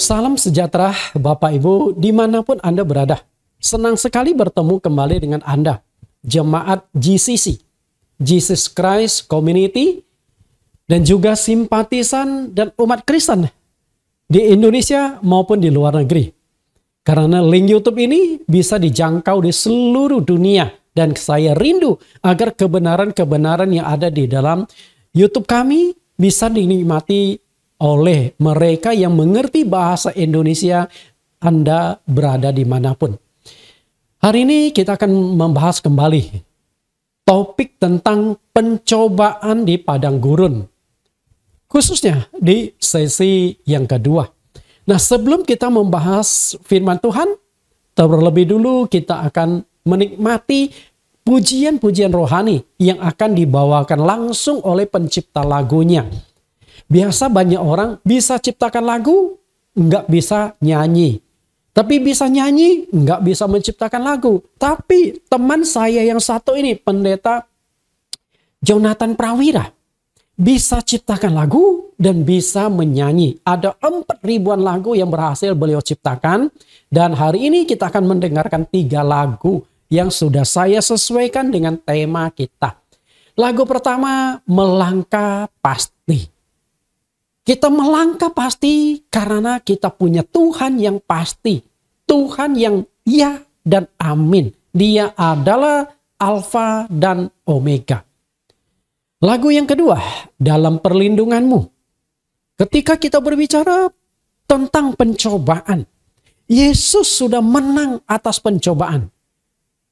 Salam sejahtera Bapak Ibu dimanapun Anda berada. Senang sekali bertemu kembali dengan Anda, Jemaat GCC, Jesus Christ Community, dan juga simpatisan dan umat Kristen di Indonesia maupun di luar negeri. Karena link YouTube ini bisa dijangkau di seluruh dunia, dan saya rindu agar kebenaran-kebenaran yang ada di dalam YouTube kami bisa dinikmati oleh mereka yang mengerti bahasa Indonesia, Anda berada dimanapun. Hari ini kita akan membahas kembali topik tentang pencobaan di padang gurun, khususnya di sesi yang kedua. Nah, sebelum kita membahas firman Tuhan, terlebih dulu kita akan menikmati pujian-pujian rohani yang akan dibawakan langsung oleh pencipta lagunya. Biasa banyak orang bisa ciptakan lagu, nggak bisa nyanyi. Tapi bisa nyanyi, nggak bisa menciptakan lagu. Tapi teman saya yang satu ini, Pendeta Jonathan Prawira, bisa ciptakan lagu dan bisa menyanyi. Ada 4.000-an lagu yang berhasil beliau ciptakan. Dan hari ini kita akan mendengarkan 3 lagu yang sudah saya sesuaikan dengan tema kita. Lagu pertama, Melangkah Pasti. Kita melangkah pasti karena kita punya Tuhan yang pasti. Tuhan yang ya dan amin. Dia adalah Alfa dan Omega. Lagu yang kedua, Dalam Perlindunganmu. Ketika kita berbicara tentang pencobaan, Yesus sudah menang atas pencobaan.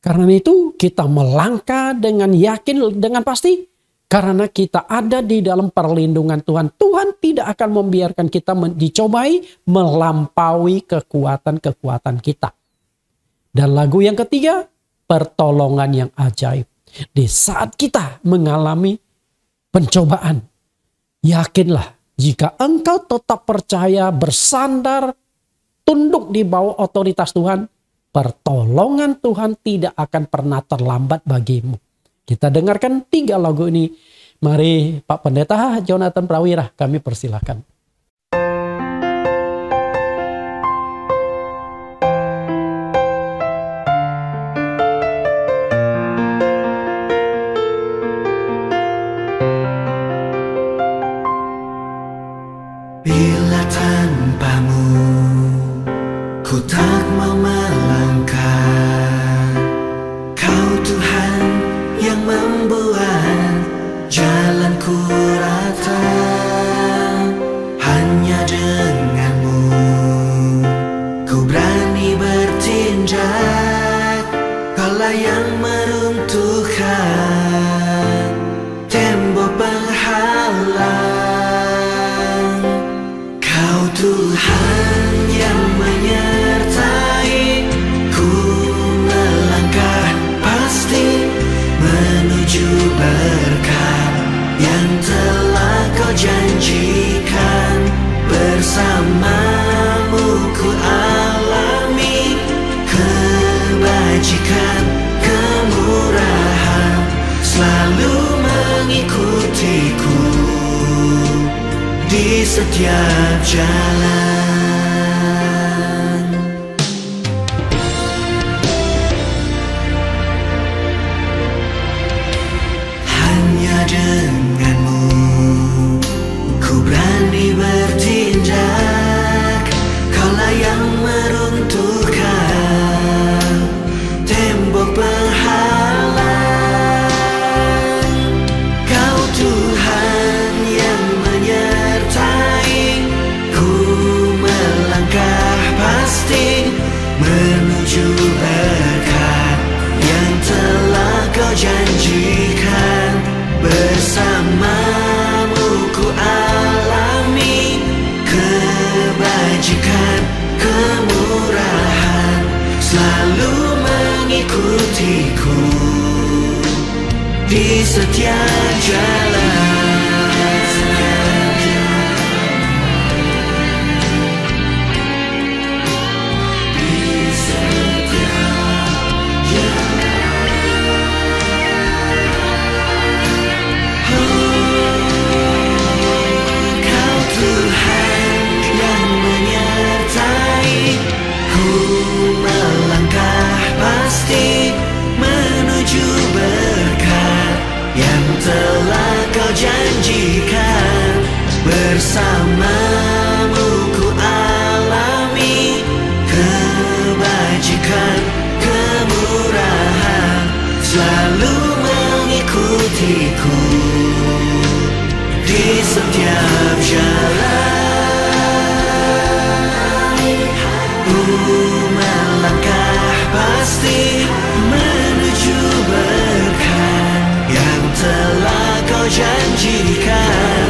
Karena itu kita melangkah dengan yakin, dengan pasti. Karena kita ada di dalam perlindungan Tuhan. Tuhan tidak akan membiarkan kita dicobai melampaui kekuatan-kekuatan kita. Dan lagu yang ketiga, Pertolongan yang Ajaib. Di saat kita mengalami pencobaan, yakinlah jika engkau tetap percaya, bersandar, tunduk di bawah otoritas Tuhan, pertolongan Tuhan tidak akan pernah terlambat bagimu. Kita dengarkan 3 lagu ini. Mari Pak Pendeta Jonathan Prawira, kami persilahkan. Bila tanpamu ku tak mau melangkah, Kau Tuhan yang membuat jalanku rata. Hanya denganmu ku berani bertindak. Kaulah yang meruntuhkan tembok penghalang. Kau Tuhan yang menyertai ku melangkah pasti menuju berkat yang telah Kau janjikan. Bersamamu ku alami kebajikan, kemurahan selalu mengikutiku di setiap jalan. Hanya denganmu ku berani bertindak. Kaulah yang meruntuhkan tembok penghalang. Kau Tuhan yang menyertai ku melangkah pasti menuju berkat yang telah Kau janjikan. Bersamamu ku alami kebajikan, kemurahan selalu mengikutiku di setiap jalan. Kau Tuhan yang menyertai mengikutiku di setiap jalan. Ku melangkah pasti menuju berkah yang telah kau janjikan.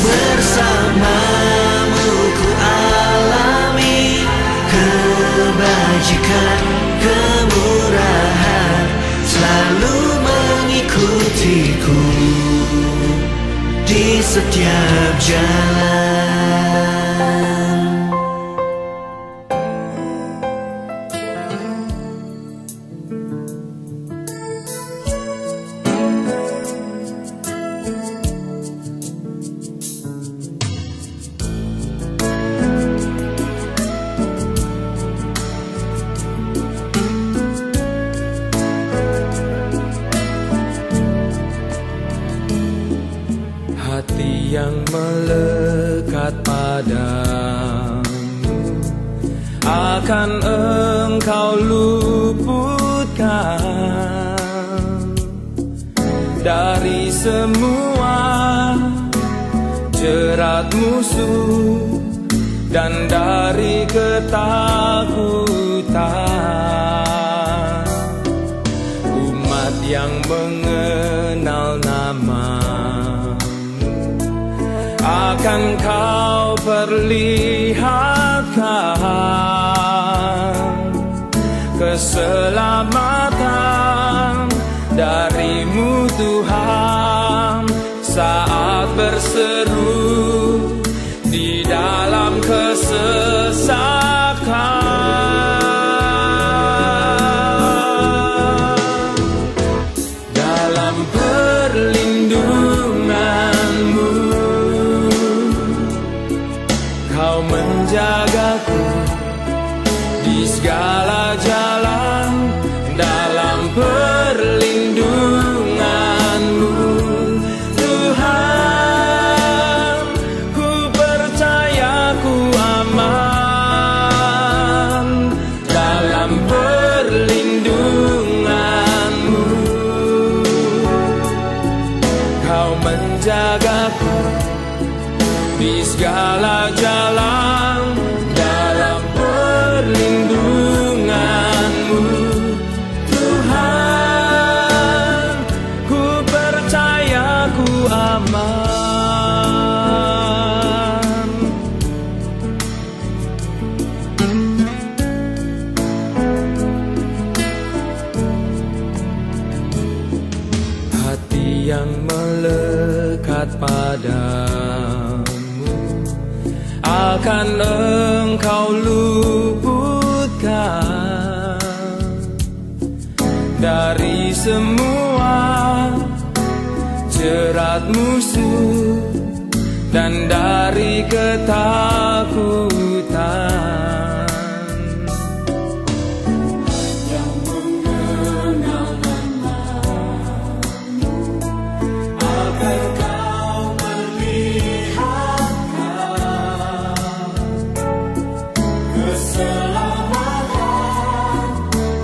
Bersamamu ku alami kebajikan, kemurahan selalu mengikutiku di setiap jalan. Hati yang melekat padamu akan engkau luputkan dari semua jerat musuh dan dari ketakutan. Umat yang mengenal nama akan kau perlihatkan keselamatan darimu Tuhan saat berseru di dalam kesesakan. Dalam perlindunganmu kau menjagaku di segala jalan. Dalam perlindunganmu Tuhan, ku percaya ku aman. Dalam perlindunganmu kau menjagaku di segala jalan. Dalam perlindunganmu Tuhan, ku percaya ku aman. Hati yang melekat padamu akan engkau luputkan dari semua jerat musuh dan dari ketakutan. Yang mengenal namamu akan kau perlihatkan keselamatan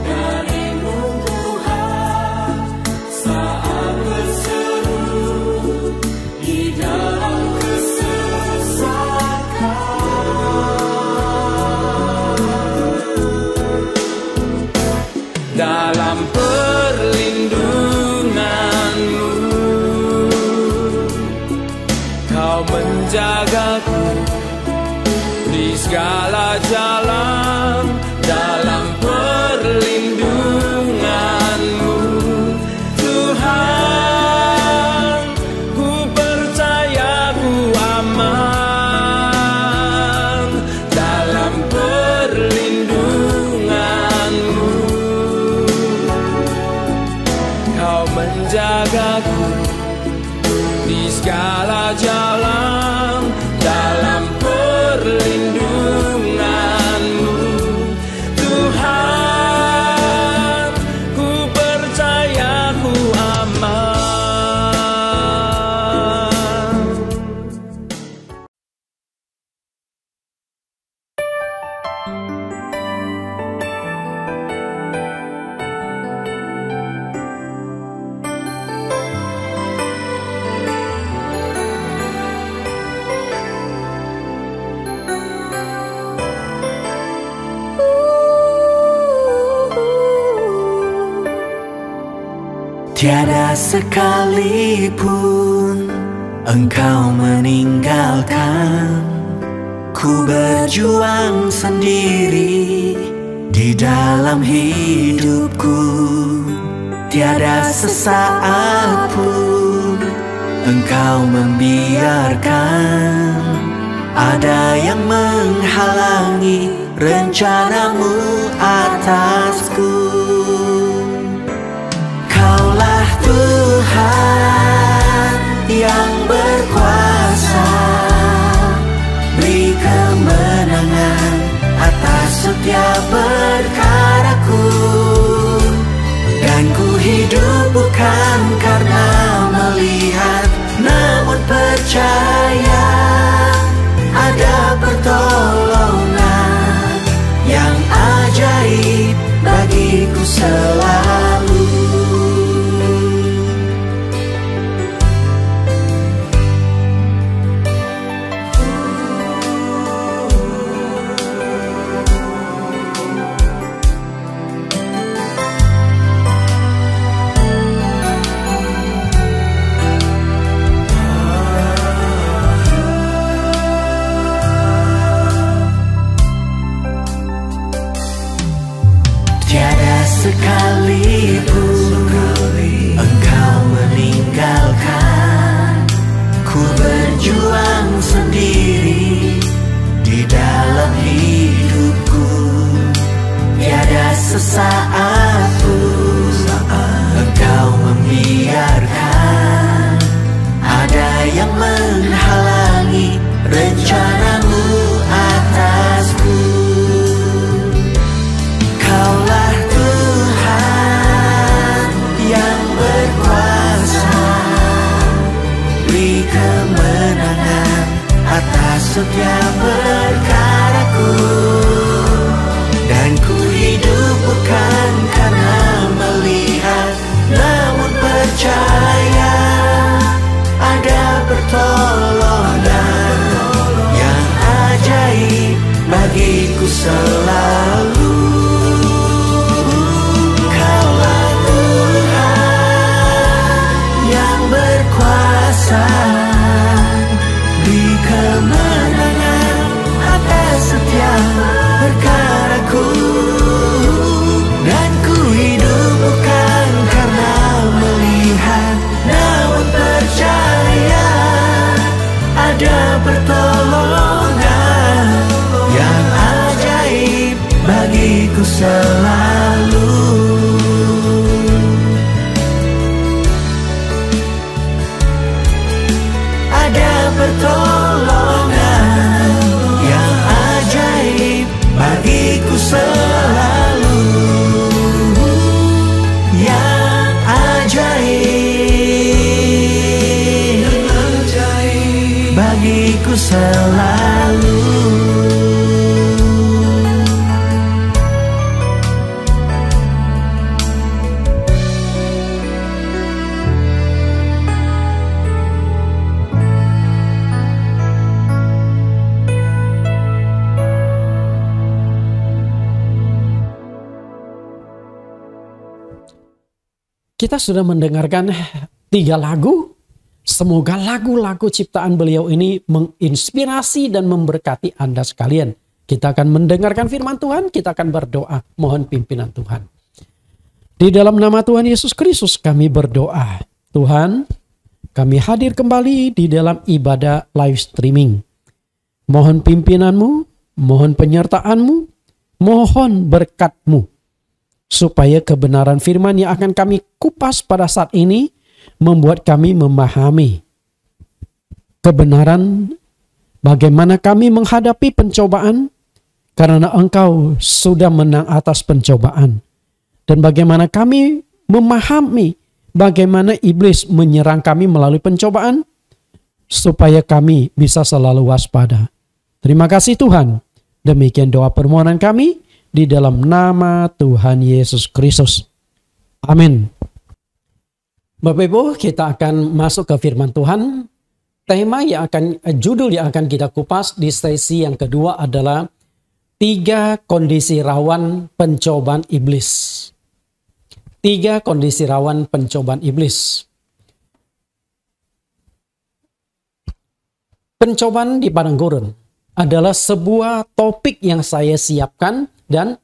darimu Tuhan saat berseru di dalam kesesakan. Dalam perlindunganmu kau menjagaku di segala jalan. Dalam perlindunganmu Tuhan, ku percaya ku aman. Dalam perlindunganmu kau menjagaku di segala jalan. Dalam perlindunganmu Tuhan, ku percaya ku aman. Tiada sekalipun Engkau meninggalkan. Ku berjuang sendiri di dalam hidupku. Tiada sesaat pun Engkau membiarkan ada yang menghalangi rencanamu atasku. Kaulah Tuhan yang berkuasa, beri kemenangan atas setiap perkaraku. Dan ku hidup bukan karena melihat, namun percaya ada pertolongan yang ajaib bagiku selalu. Sekalipun Engkau meninggalkan, ku berjuang sendiri di dalam hidupku. Tiada sesaat pun Engkau membiarkan ada yang menghalangi rencanamu atasku. Kaulah yang berkuasa, beri kemenangan atas setiap perkaraku. Dan ku hidup bukan karena melihat, namun percaya ada pertolongan yang ajaib bagiku selalu. Beri kemenangan atas setiap perkaraku. Dan ku hidup bukan karena melihat, namun percaya ada pertolongan yang ajaib bagiku selalu. Pertolongan yang ajaib bagiku selalu, yang ajaib bagiku selalu. Kita sudah mendengarkan 3 lagu. Semoga lagu-lagu ciptaan beliau ini menginspirasi dan memberkati Anda sekalian. Kita akan mendengarkan firman Tuhan, kita akan berdoa. Mohon pimpinan Tuhan. Di dalam nama Tuhan Yesus Kristus kami berdoa. Tuhan, kami hadir kembali di dalam ibadah live streaming. Mohon pimpinanmu, mohon penyertaanmu, mohon berkat-Mu. Supaya kebenaran firman yang akan kami kupas pada saat ini membuat kami memahami kebenaran bagaimana kami menghadapi pencobaan karena Engkau sudah menang atas pencobaan. Dan bagaimana kami memahami bagaimana iblis menyerang kami melalui pencobaan supaya kami bisa selalu waspada. Terima kasih Tuhan. Demikian doa permohonan kami. Di dalam nama Tuhan Yesus Kristus. Amin. Bapak Ibu, kita akan masuk ke firman Tuhan. Judul yang akan kita kupas di sesi yang kedua adalah 3 kondisi rawan pencobaan iblis. 3 kondisi rawan pencobaan iblis. Pencobaan di padang gurun adalah sebuah topik yang saya siapkan dan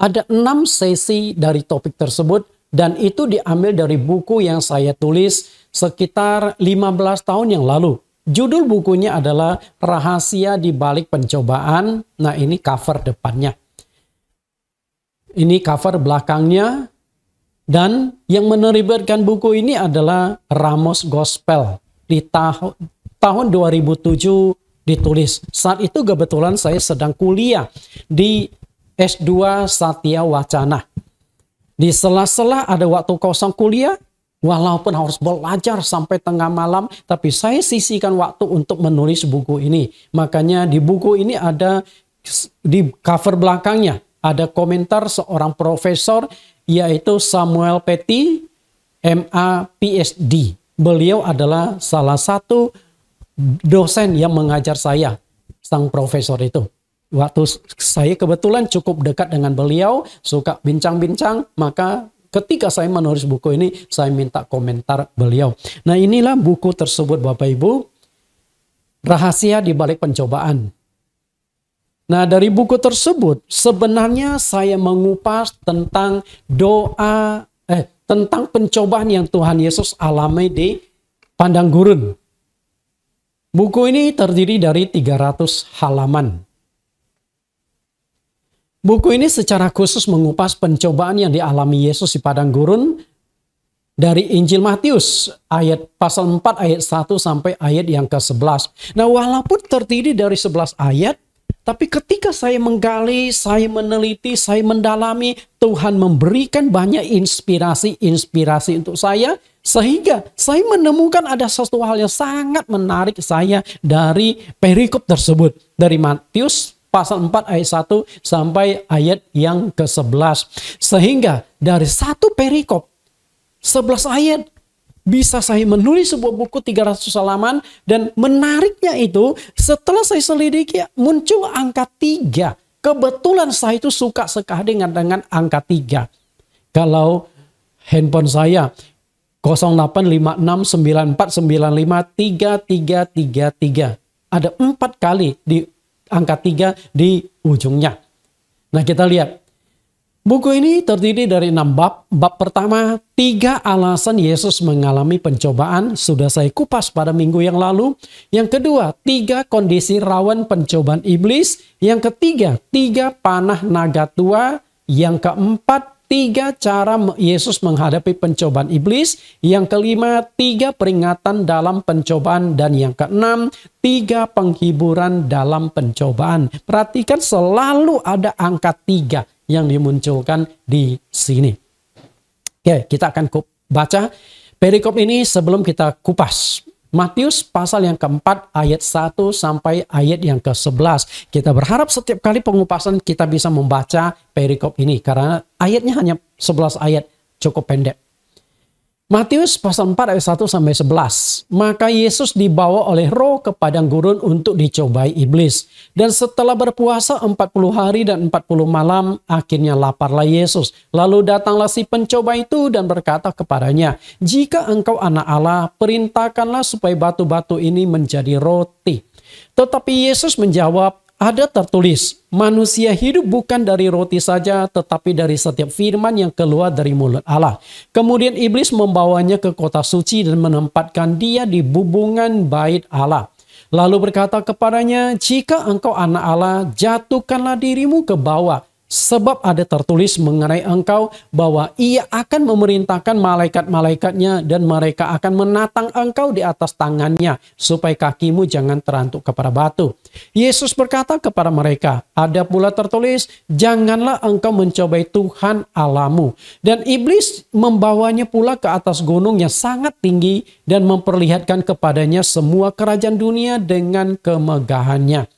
ada 6 sesi dari topik tersebut dan itu diambil dari buku yang saya tulis sekitar 15 tahun yang lalu. Judul bukunya adalah Rahasia di Balik Pencobaan. Nah, ini cover depannya. Ini cover belakangnya. Dan yang menerbitkan buku ini adalah Ramos Gospel. Di tahun 2007 ditulis. Saat itu kebetulan saya sedang kuliah di S2 Satya Wacana. Di sela-sela ada waktu kosong kuliah, walaupun harus belajar sampai tengah malam, tapi saya sisihkan waktu untuk menulis buku ini. Makanya di buku ini ada, di cover belakangnya, ada komentar seorang profesor, yaitu Samuel Petty, MA PhD. Beliau adalah salah satu dosen yang mengajar saya, sang profesor itu. Waktu saya kebetulan cukup dekat dengan beliau, suka bincang-bincang, maka ketika saya menulis buku ini, saya minta komentar beliau. Nah, inilah buku tersebut Bapak Ibu, Rahasia di Balik Pencobaan. Nah, dari buku tersebut sebenarnya saya mengupas tentang tentang pencobaan yang Tuhan Yesus alami di padang gurun. Buku ini terdiri dari 300 halaman. Buku ini secara khusus mengupas pencobaan yang dialami Yesus di padang gurun dari Injil Matius pasal 4 ayat 1 sampai ayat yang ke-11. Nah, walaupun terdiri dari 11 ayat, tapi ketika saya menggali, saya meneliti, saya mendalami, Tuhan memberikan banyak inspirasi untuk saya, sehingga saya menemukan ada sesuatu hal yang sangat menarik saya dari perikop tersebut. Dari Matius pasal 4 ayat 1 sampai ayat yang ke-11. Sehingga dari satu perikop 11 ayat bisa saya menulis sebuah buku 300 halaman. Dan menariknya itu setelah saya selidiki muncul angka 3. Kebetulan saya itu suka sekali dengan angka 3. Kalau handphone saya 085694953333 ada 4 kali di angka 3 di ujungnya. Nah, kita lihat. Buku ini terdiri dari 6 bab. Bab pertama, 3 alasan Yesus mengalami pencobaan. Sudah saya kupas pada minggu yang lalu. Yang kedua, 3 kondisi rawan pencobaan iblis. Yang ketiga, 3 panah naga tua. Yang keempat, 3 cara Yesus menghadapi pencobaan iblis. Yang kelima, 3 peringatan dalam pencobaan. Dan yang keenam, 3 penghiburan dalam pencobaan. Perhatikan selalu ada angka 3 yang dimunculkan di sini. Oke, kita akan baca perikop ini sebelum kita kupas. Matius pasal yang keempat ayat 1 sampai ayat yang ke-11. Kita berharap setiap kali pengupasan kita bisa membaca perikop ini. Karena ayatnya hanya 11 ayat, cukup pendek. Matius pasal 4 ayat 1 sampai 11. Maka Yesus dibawa oleh Roh ke padang gurun untuk dicobai iblis. Dan setelah berpuasa 40 hari dan 40 malam, akhirnya laparlah Yesus. Lalu datanglah si pencoba itu dan berkata kepadanya, "Jika engkau anak Allah, perintahkanlah supaya batu-batu ini menjadi roti." Tetapi Yesus menjawab, "Ada tertulis, manusia hidup bukan dari roti saja, tetapi dari setiap firman yang keluar dari mulut Allah." Kemudian iblis membawanya ke kota suci dan menempatkan dia di bubungan bait Allah. Lalu berkata kepadanya, "Jika engkau anak Allah, jatuhkanlah dirimu ke bawah. Sebab ada tertulis mengenai engkau bahwa ia akan memerintahkan malaikat-malaikatnya dan mereka akan menatang engkau di atas tangannya supaya kakimu jangan terantuk kepada batu." Yesus berkata kepada mereka, "Ada pula tertulis, janganlah engkau mencobai Tuhan Allahmu." Dan iblis membawanya pula ke atas gunung yang sangat tinggi dan memperlihatkan kepadanya semua kerajaan dunia dengan kemegahannya.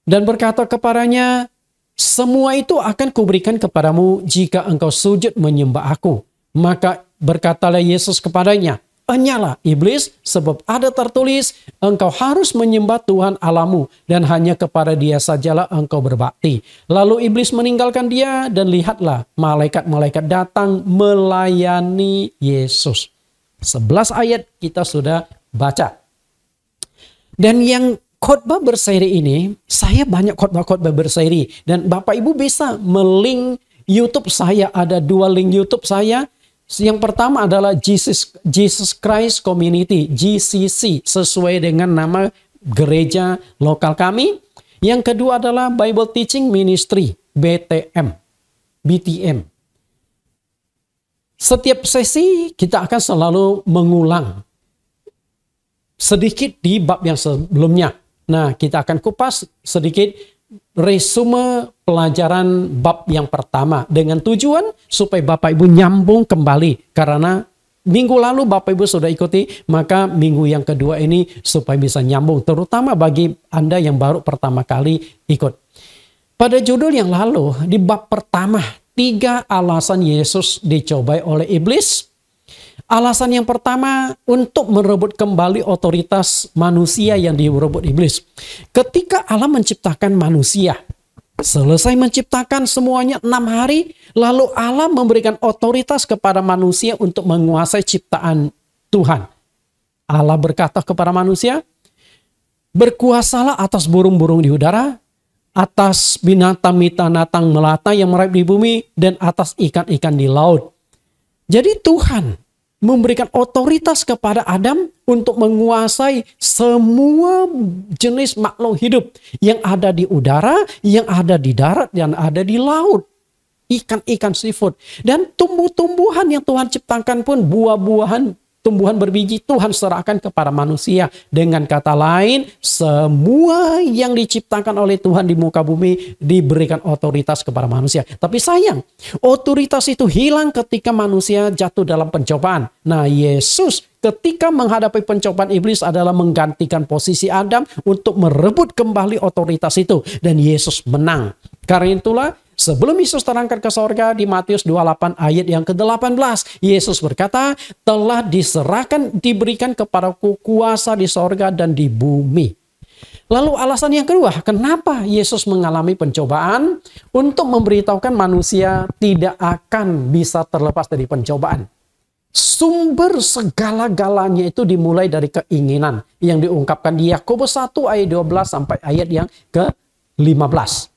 Dan berkata kepadanya, "Semua itu akan kuberikan kepadamu jika engkau sujud menyembah aku." Maka berkatalah Yesus kepadanya, Enyalah iblis, sebab ada tertulis, engkau harus menyembah Tuhan Allahmu dan hanya kepada Dia sajalah engkau berbakti. Lalu iblis meninggalkan dia dan lihatlah malaikat-malaikat datang melayani Yesus. 11 ayat kita sudah baca. Dan yang khotbah berseri ini, saya banyak khotbah-khotbah berseri dan Bapak Ibu bisa melink YouTube saya, ada 2 link YouTube saya. Yang pertama adalah Jesus Christ Community, GCC, sesuai dengan nama gereja lokal kami. Yang kedua adalah Bible Teaching Ministry, BTM. Setiap sesi kita akan selalu mengulang sedikit di bab yang sebelumnya. Nah, kita akan kupas sedikit resume pelajaran bab yang pertama dengan tujuan supaya Bapak Ibu nyambung kembali, karena minggu lalu Bapak Ibu sudah ikuti, maka minggu yang kedua ini supaya bisa nyambung, terutama bagi Anda yang baru pertama kali ikut. Pada judul yang lalu di bab pertama, 3 alasan Yesus dicobai oleh iblis. Alasan yang pertama untuk merebut kembali otoritas manusia yang direbut iblis. Ketika Allah menciptakan manusia, selesai menciptakan semuanya 6 hari, lalu Allah memberikan otoritas kepada manusia untuk menguasai ciptaan Tuhan. Allah berkata kepada manusia, berkuasalah atas burung-burung di udara, atas binatang-binatang melata yang merayap di bumi, dan atas ikan-ikan di laut. Jadi Tuhan memberikan otoritas kepada Adam untuk menguasai semua jenis makhluk hidup yang ada di udara, yang ada di darat, yang ada di laut. Ikan-ikan seafood. Dan tumbuh-tumbuhan yang Tuhan ciptakan pun, buah-buahan, tumbuhan berbiji, Tuhan serahkan kepada manusia. Dengan kata lain, semua yang diciptakan oleh Tuhan di muka bumi diberikan otoritas kepada manusia. Tapi sayang, otoritas itu hilang ketika manusia jatuh dalam pencobaan. Nah, Yesus ketika menghadapi pencobaan iblis adalah menggantikan posisi Adam untuk merebut kembali otoritas itu. Dan Yesus menang. Karena itulah, sebelum Yesus terangkat ke sorga di Matius 28 ayat yang ke-18, Yesus berkata, telah diberikan kepadaku kuasa di sorga dan di bumi. Lalu alasan yang kedua, kenapa Yesus mengalami pencobaan? Untuk memberitahukan manusia tidak akan bisa terlepas dari pencobaan. Sumber segala-galanya itu dimulai dari keinginan yang diungkapkan di Yakobus 1 ayat 12 sampai ayat yang ke-15.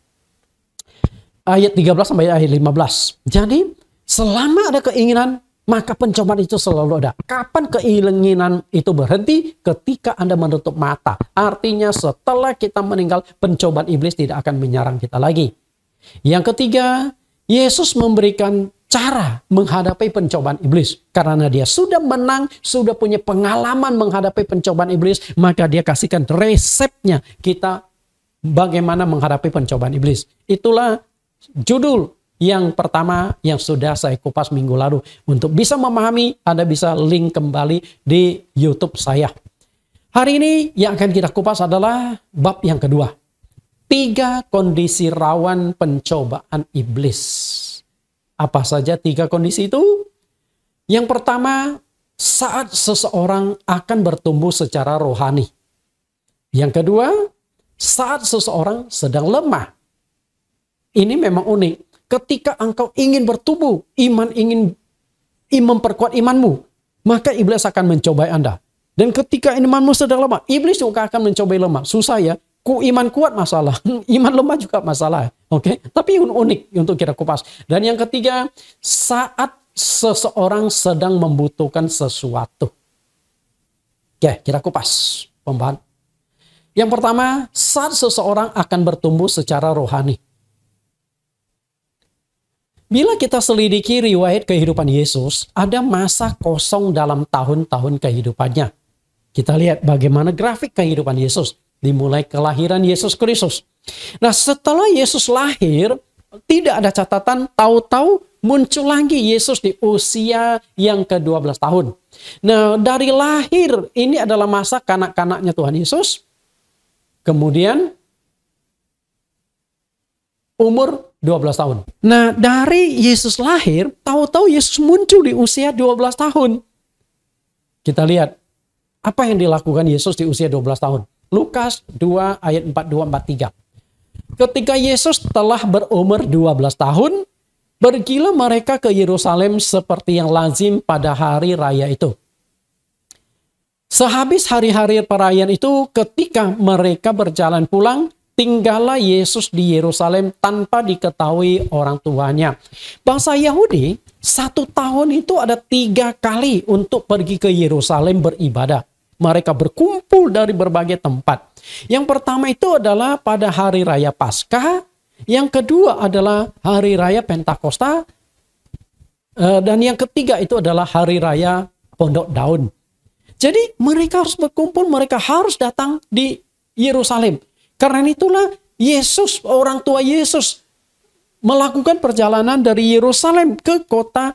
Ayat 13 sampai ayat 15. Jadi selama ada keinginan, maka pencobaan itu selalu ada. Kapan keinginan itu berhenti? Ketika Anda menutup mata. Artinya setelah kita meninggal, pencobaan iblis tidak akan menyerang kita lagi. Yang ketiga, Yesus memberikan cara menghadapi pencobaan iblis. Karena dia sudah menang, sudah punya pengalaman menghadapi pencobaan iblis, maka dia kasihkan resepnya kita bagaimana menghadapi pencobaan iblis. Itulah judul yang pertama yang sudah saya kupas minggu lalu. Untuk bisa memahami, Anda bisa link kembali di YouTube saya. Hari ini yang akan kita kupas adalah bab yang kedua. 3 kondisi rawan pencobaan iblis. Apa saja 3 kondisi itu? Yang pertama, saat seseorang akan bertumbuh secara rohani. Yang kedua, saat seseorang sedang lemah. Ini memang unik. Ketika engkau ingin bertumbuh, ingin memperkuat imanmu, maka iblis akan mencobai Anda. Dan ketika imanmu sedang lemah, iblis juga akan mencobai lemah. Susah ya, iman kuat masalah, iman lemah juga masalah. Oke, tapi unik untuk kita kupas. Dan yang ketiga, saat seseorang sedang membutuhkan sesuatu. Oke, kita kupas pembahasan. Yang pertama, saat seseorang akan bertumbuh secara rohani. Bila kita selidiki riwayat kehidupan Yesus, ada masa kosong dalam tahun-tahun kehidupannya. Kita lihat bagaimana grafik kehidupan Yesus. Dimulai kelahiran Yesus Kristus. Nah, setelah Yesus lahir, tidak ada catatan, tahu-tahu muncul lagi Yesus di usia yang ke-12 tahun. Nah, dari lahir, ini adalah masa kanak-kanaknya Tuhan Yesus. Kemudian umur 12 tahun. Nah, dari Yesus lahir, tahu-tahu Yesus muncul di usia 12 tahun. Kita lihat apa yang dilakukan Yesus di usia 12 tahun. Lukas 2 ayat 42-43. Ketika Yesus telah berumur 12 tahun, pergilah mereka ke Yerusalem seperti yang lazim pada hari raya itu. Sehabis hari-hari perayaan itu, ketika mereka berjalan pulang, tinggallah Yesus di Yerusalem tanpa diketahui orang tuanya. Bangsa Yahudi 1 tahun itu ada 3 kali untuk pergi ke Yerusalem beribadah. Mereka berkumpul dari berbagai tempat. Yang pertama itu adalah pada hari raya Paskah. Yang kedua adalah hari raya Pentakosta. Dan yang ketiga itu adalah hari raya Pondok Daun. Jadi mereka harus berkumpul, mereka harus datang di Yerusalem. Karena itulah Yesus, orang tua Yesus, melakukan perjalanan dari Yerusalem ke kota,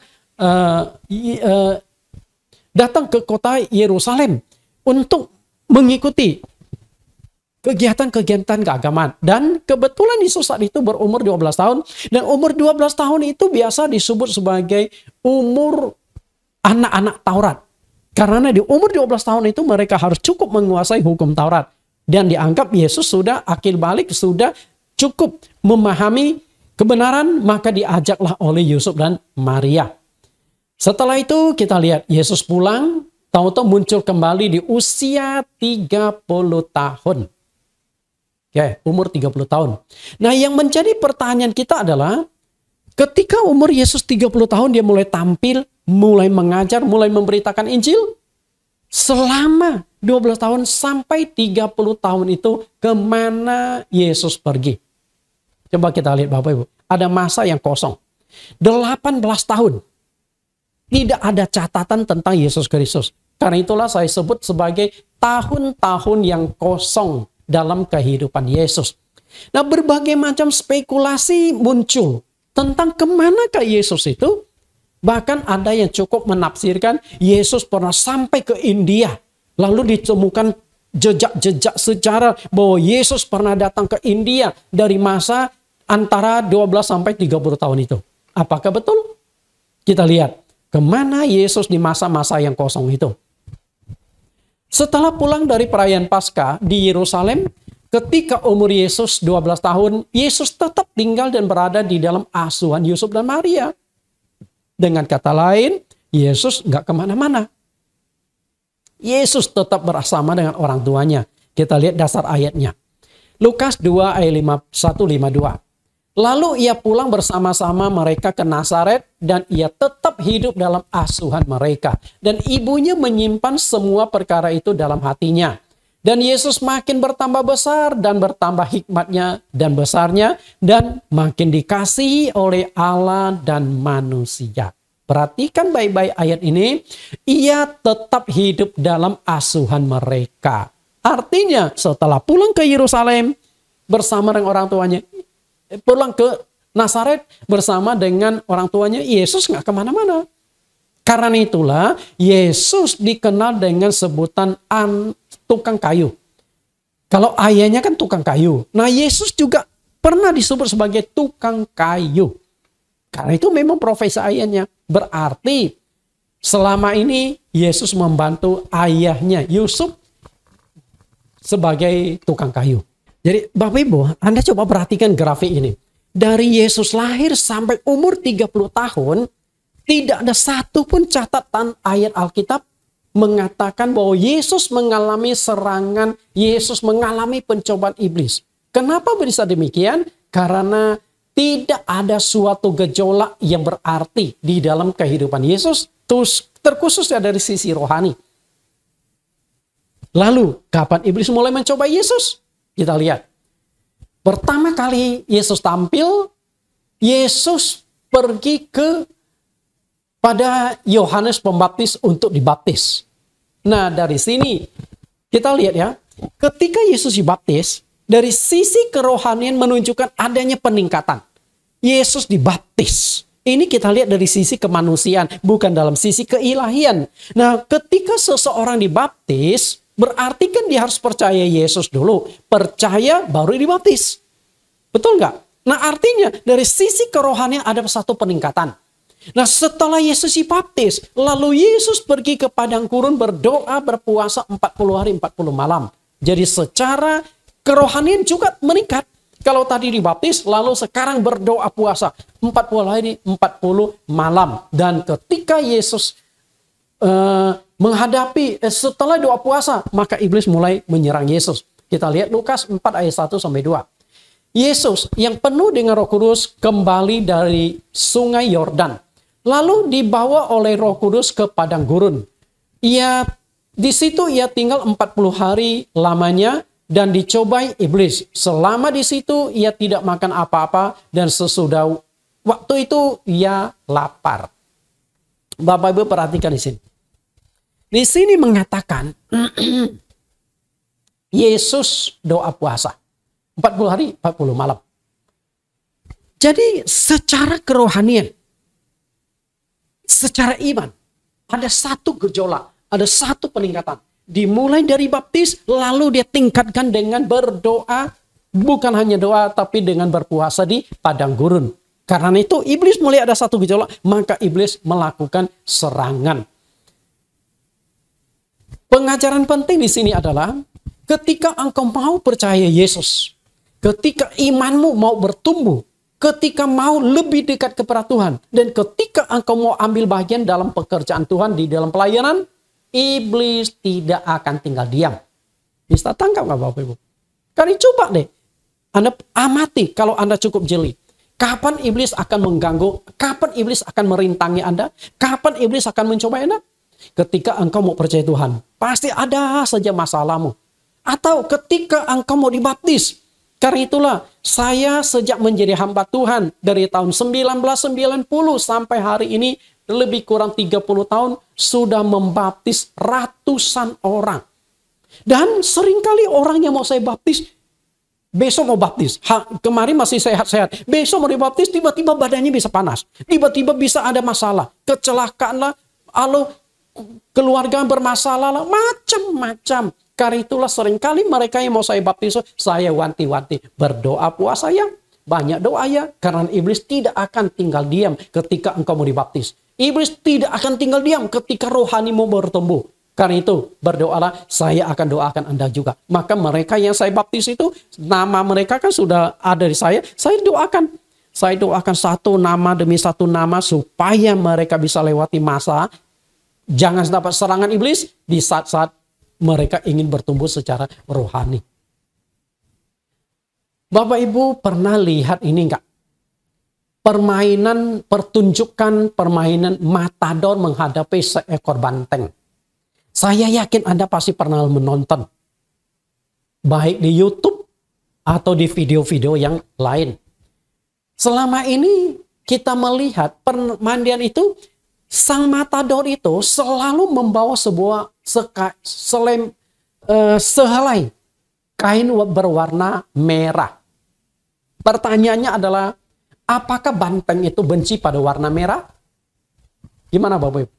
datang ke kota Yerusalem untuk mengikuti kegiatan-kegiatan keagamaan. Dan kebetulan Yesus saat itu berumur 12 tahun. Dan umur 12 tahun itu biasa disebut sebagai umur anak-anak Taurat. Karena di umur 12 tahun itu mereka harus cukup menguasai hukum Taurat. Dan dianggap Yesus sudah akil balik, sudah cukup memahami kebenaran, maka diajaklah oleh Yusuf dan Maria. Setelah itu kita lihat Yesus pulang, tahu-tahu muncul kembali di usia 30 tahun. Oke, umur 30 tahun. Nah, yang menjadi pertanyaan kita adalah ketika umur Yesus 30 tahun dia mulai tampil, mulai mengajar, mulai memberitakan Injil. Selama 12 tahun sampai 30 tahun itu kemana Yesus pergi? Coba kita lihat Bapak Ibu. Ada masa yang kosong. 18 tahun. Tidak ada catatan tentang Yesus Kristus. Karena itulah saya sebut sebagai tahun-tahun yang kosong dalam kehidupan Yesus. Nah, berbagai macam spekulasi muncul tentang kemanakah Yesus itu. Bahkan ada yang cukup menafsirkan Yesus pernah sampai ke India. Lalu ditemukan jejak-jejak sejarah bahwa Yesus pernah datang ke India dari masa antara 12 sampai 30 tahun itu. Apakah betul? Kita lihat kemana Yesus di masa-masa yang kosong itu. Setelah pulang dari perayaan Paskah di Yerusalem, ketika umur Yesus 12 tahun, Yesus tetap tinggal dan berada di dalam asuhan Yusuf dan Maria. Dengan kata lain, Yesus nggak kemana-mana. Yesus tetap bersama dengan orang tuanya. Kita lihat dasar ayatnya. Lukas 2 ayat 1-52. Lalu ia pulang bersama-sama mereka ke Nazaret dan ia tetap hidup dalam asuhan mereka. Dan ibunya menyimpan semua perkara itu dalam hatinya. Dan Yesus makin bertambah besar dan bertambah hikmatnya dan besarnya dan makin dikasihi oleh Allah dan manusia. Perhatikan baik-baik ayat ini. Ia tetap hidup dalam asuhan mereka. Artinya setelah pulang ke Yerusalem bersama dengan orang tuanya, pulang ke Nazaret bersama dengan orang tuanya, Yesus nggak kemana-mana. Karena itulah Yesus dikenal dengan sebutan tukang kayu. Kalau ayahnya kan tukang kayu. Nah, Yesus juga pernah disebut sebagai tukang kayu. Karena itu memang profesi ayahnya. Berarti selama ini Yesus membantu ayahnya Yusuf sebagai tukang kayu. Jadi Bapak Ibu, Anda coba perhatikan grafik ini. Dari Yesus lahir sampai umur 30 tahun, tidak ada satupun catatan ayat Alkitab mengatakan bahwa Yesus mengalami serangan, Yesus mengalami pencobaan iblis. Kenapa bisa demikian? Karena tidak ada suatu gejolak yang berarti di dalam kehidupan Yesus, terkhususnya dari sisi rohani. Lalu, kapan iblis mulai mencoba Yesus? Kita lihat. Pertama kali Yesus tampil, Yesus pergi pada Yohanes Pembaptis untuk dibaptis. Nah, dari sini kita lihat ya, ketika Yesus dibaptis, dari sisi kerohanian menunjukkan adanya peningkatan. Yesus dibaptis. Ini kita lihat dari sisi kemanusiaan, bukan dalam sisi keilahian. Nah, ketika seseorang dibaptis, berarti kan dia harus percaya Yesus dulu. Percaya baru dibaptis. Betul nggak? Nah, artinya dari sisi kerohanian ada satu peningkatan. Nah setelah Yesus dibaptis, lalu Yesus pergi ke padang gurun berdoa berpuasa 40 hari 40 malam. Jadi secara kerohanian juga meningkat. Kalau tadi dibaptis, lalu sekarang berdoa puasa 40 hari 40 malam. Dan ketika Yesus menghadapi setelah doa puasa, maka iblis mulai menyerang Yesus. Kita lihat Lukas 4 ayat 1 sampai 2. Yesus yang penuh dengan Roh Kudus kembali dari sungai Yordan. Lalu dibawa oleh Roh Kudus ke padang gurun. Di situ ia tinggal 40 hari lamanya dan dicobai iblis. Selama di situ ia tidak makan apa-apa dan sesudah waktu itu ia lapar. Bapak Ibu perhatikan di sini. Di sini mengatakan Yesus doa puasa 40 hari 40 malam. Jadi secara kerohanian, secara iman, ada satu gejolak, ada satu peningkatan. Dimulai dari baptis, lalu dia tingkatkan dengan berdoa. Bukan hanya doa, tapi dengan berpuasa di padang gurun. Karena itu iblis mulai ada satu gejolak, maka iblis melakukan serangan. Pengajaran penting di sini adalah ketika engkau mau percaya Yesus, ketika imanmu mau bertumbuh, ketika mau lebih dekat kepada Tuhan, dan ketika engkau mau ambil bagian dalam pekerjaan Tuhan di dalam pelayanan, iblis tidak akan tinggal diam. Bisa tangkap nggak Bapak Ibu? Karena coba deh, Anda amati kalau Anda cukup jeli. Kapan iblis akan mengganggu? Kapan iblis akan merintangi Anda? Kapan iblis akan mencoba Anda? Ketika engkau mau percaya Tuhan, pasti ada saja masalahmu. Atau ketika engkau mau dibaptis. Karena itulah saya sejak menjadi hamba Tuhan dari tahun 1990 sampai hari ini lebih kurang 30 tahun sudah membaptis ratusan orang. Dan seringkali orang yang mau saya baptis, besok mau baptis. Kemarin masih sehat-sehat. Besok mau dibaptis, tiba-tiba badannya bisa panas. Tiba-tiba bisa ada masalah. Kecelakaan lah. Lalu keluarga bermasalah lah. Macam-macam. Karena itulah seringkali mereka yang mau saya baptis, saya wanti-wanti. Berdoa puasa ya. Banyak doa ya. Karena iblis tidak akan tinggal diam ketika engkau mau dibaptis. Iblis tidak akan tinggal diam ketika rohanimu bertumbuh. Karena itu berdoalah, saya akan doakan Anda juga. Maka mereka yang saya baptis itu, nama mereka kan sudah ada di saya doakan. Saya doakan satu nama demi satu nama supaya mereka bisa lewati masa. Jangan dapat serangan iblis di saat-saat mereka ingin bertumbuh secara rohani. Bapak Ibu pernah lihat ini enggak? Pertunjukan permainan matador menghadapi seekor banteng. Saya yakin Anda pasti pernah menonton. Baik di YouTube atau di video-video yang lain. Selama ini kita melihat permandian itu, sang matador itu selalu membawa sebuah sehelai kain berwarna merah. Pertanyaannya adalah, apakah banteng itu benci pada warna merah? Gimana Bapak Ibu?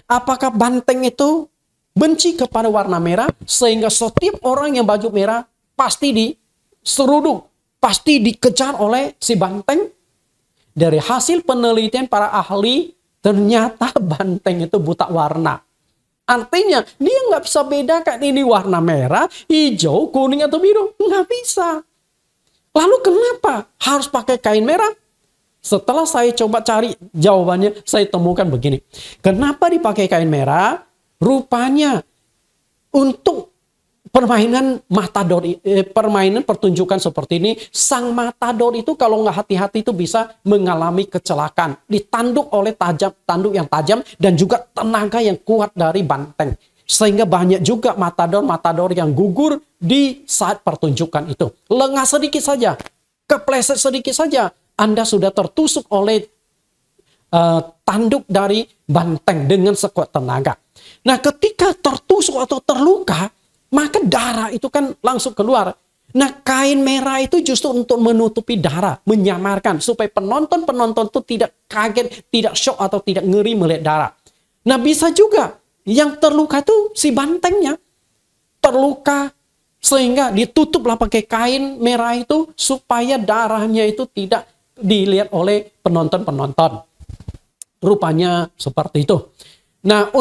Apakah banteng itu benci kepada warna merah sehingga setiap orang yang baju merah pasti diseruduk, pasti dikejar oleh si banteng? Dari hasil penelitian para ahli, ternyata banteng itu buta warna. Artinya dia nggak bisa bedakan ini warna merah, hijau, kuning atau biru. Nggak bisa. Lalu kenapa harus pakai kain merah? Setelah saya coba cari jawabannya, saya temukan begini. Kenapa dipakai kain merah? Rupanya untuk permainan matador, permainan pertunjukan seperti ini, sang matador itu kalau nggak hati-hati itu bisa mengalami kecelakaan. Ditanduk oleh tanduk yang tajam dan juga tenaga yang kuat dari banteng. Sehingga banyak juga matador-matador yang gugur di saat pertunjukan itu. Lengah sedikit saja, kepleset sedikit saja, Anda sudah tertusuk oleh tanduk dari banteng dengan sekuat tenaga. Nah, ketika tertusuk atau terluka, maka darah itu kan langsung keluar. Nah, kain merah itu justru untuk menutupi darah, menyamarkan supaya penonton-penonton itu tidak kaget, tidak shock atau tidak ngeri melihat darah. Nah, bisa juga yang terluka itu si bantengnya terluka sehingga ditutuplah pakai kain merah itu supaya darahnya itu tidak dilihat oleh penonton-penonton. rupanya seperti itu. Nah,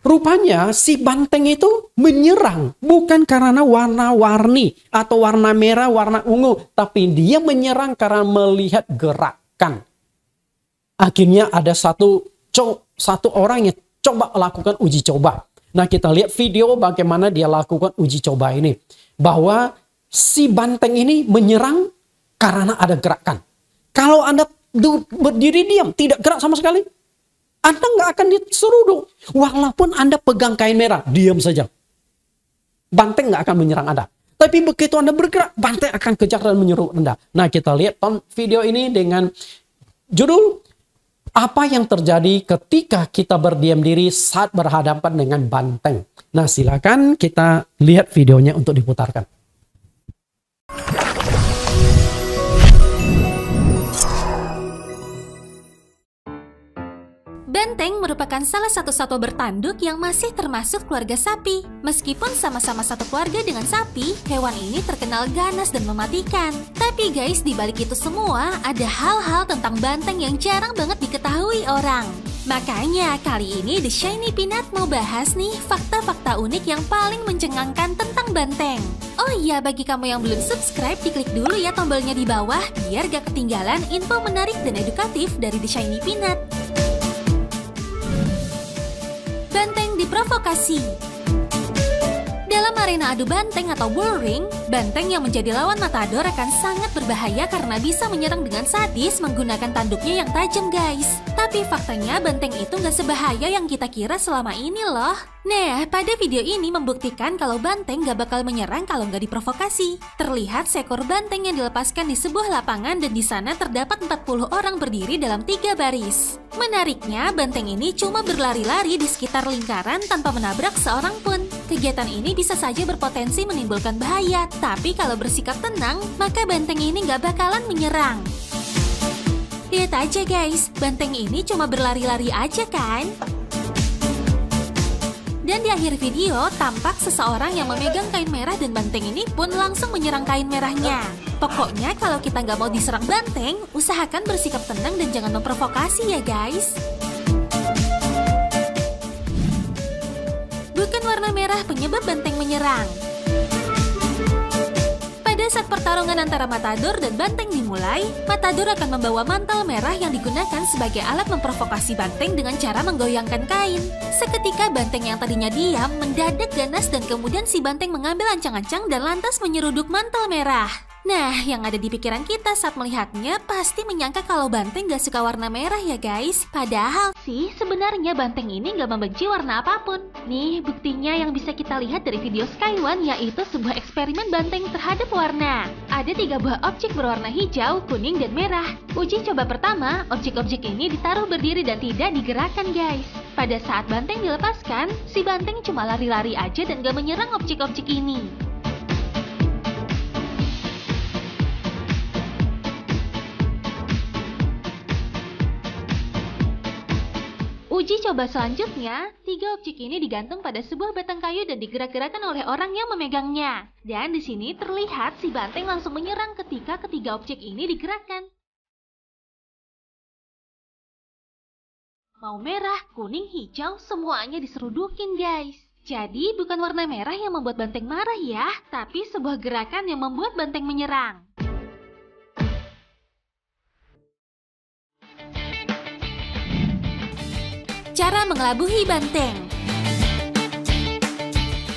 rupanya si banteng itu menyerang bukan karena warna-warni atau warna merah, warna ungu, tapi dia menyerang karena melihat gerakan. Akhirnya ada satu orang yang coba lakukan uji coba. Nah, kita lihat video bagaimana dia lakukan uji coba ini. Bahwa si banteng ini menyerang karena ada gerakan. Kalau Anda berdiri diam, tidak gerak sama sekali, Anda nggak akan diseruduk. Walaupun Anda pegang kain merah, diam saja. Banteng nggak akan menyerang Anda. Tapi begitu Anda bergerak, banteng akan kejar dan menyeruduk Anda. Nah, kita lihat video ini dengan judul apa yang terjadi ketika kita berdiam diri saat berhadapan dengan banteng. Nah, silakan kita lihat videonya untuk diputarkan. Banteng merupakan salah satu satwa bertanduk yang masih termasuk keluarga sapi. Meskipun sama-sama satu keluarga dengan sapi, hewan ini terkenal ganas dan mematikan. Tapi guys, di balik itu semua, ada hal-hal tentang banteng yang jarang banget diketahui orang. Makanya kali ini The Shiny Peanut mau bahas nih fakta-fakta unik yang paling mencengangkan tentang banteng. Oh iya, bagi kamu yang belum subscribe, diklik dulu ya tombolnya di bawah biar gak ketinggalan info menarik dan edukatif dari The Shiny Peanut. Banteng diprovokasi. Dalam arena adu banteng atau bull ring, banteng yang menjadi lawan matador akan sangat berbahaya karena bisa menyerang dengan sadis menggunakan tanduknya yang tajam guys. Tapi faktanya banteng itu nggak sebahaya yang kita kira selama ini loh. Nah, pada video ini membuktikan kalau banteng nggak bakal menyerang kalau nggak diprovokasi. Terlihat seekor banteng yang dilepaskan di sebuah lapangan dan di sana terdapat 40 orang berdiri dalam 3 baris. Menariknya, banteng ini cuma berlari-lari di sekitar lingkaran tanpa menabrak seorang pun. Kegiatan ini bisa saja berpotensi menimbulkan bahaya, tapi kalau bersikap tenang, maka banteng ini nggak bakalan menyerang. Lihat aja guys, banteng ini cuma berlari-lari aja kan? Dan di akhir video, tampak seseorang yang memegang kain merah dan banteng ini pun langsung menyerang kain merahnya. Pokoknya kalau kita nggak mau diserang banteng, usahakan bersikap tenang dan jangan memprovokasi ya guys. Bukan warna merah penyebab banteng menyerang. Pada saat pertarungan antara matador dan banteng dimulai, matador akan membawa mantel merah yang digunakan sebagai alat memprovokasi banteng dengan cara menggoyangkan kain. Seketika banteng yang tadinya diam mendadak ganas dan kemudian si banteng mengambil ancang-ancang dan lantas menyeruduk mantel merah. Nah, yang ada di pikiran kita saat melihatnya pasti menyangka kalau banteng gak suka warna merah ya guys. Padahal sih sebenarnya banteng ini gak membenci warna apapun. Nih buktinya yang bisa kita lihat dari video Sky1, yaitu sebuah eksperimen banteng terhadap warna. Ada 3 buah objek berwarna hijau, kuning, dan merah. Uji coba pertama, objek-objek ini ditaruh berdiri dan tidak digerakkan guys. Pada saat banteng dilepaskan, si banteng cuma lari-lari aja dan gak menyerang objek-objek ini. Uji coba selanjutnya, 3 objek ini digantung pada sebuah batang kayu dan digerak-gerakan oleh orang yang memegangnya. Dan di sini terlihat si banteng langsung menyerang ketika ketiga objek ini digerakkan. Mau merah, kuning, hijau, semuanya diserudukin guys. Jadi bukan warna merah yang membuat banteng marah ya, tapi sebuah gerakan yang membuat banteng menyerang. Cara mengelabuhi banteng.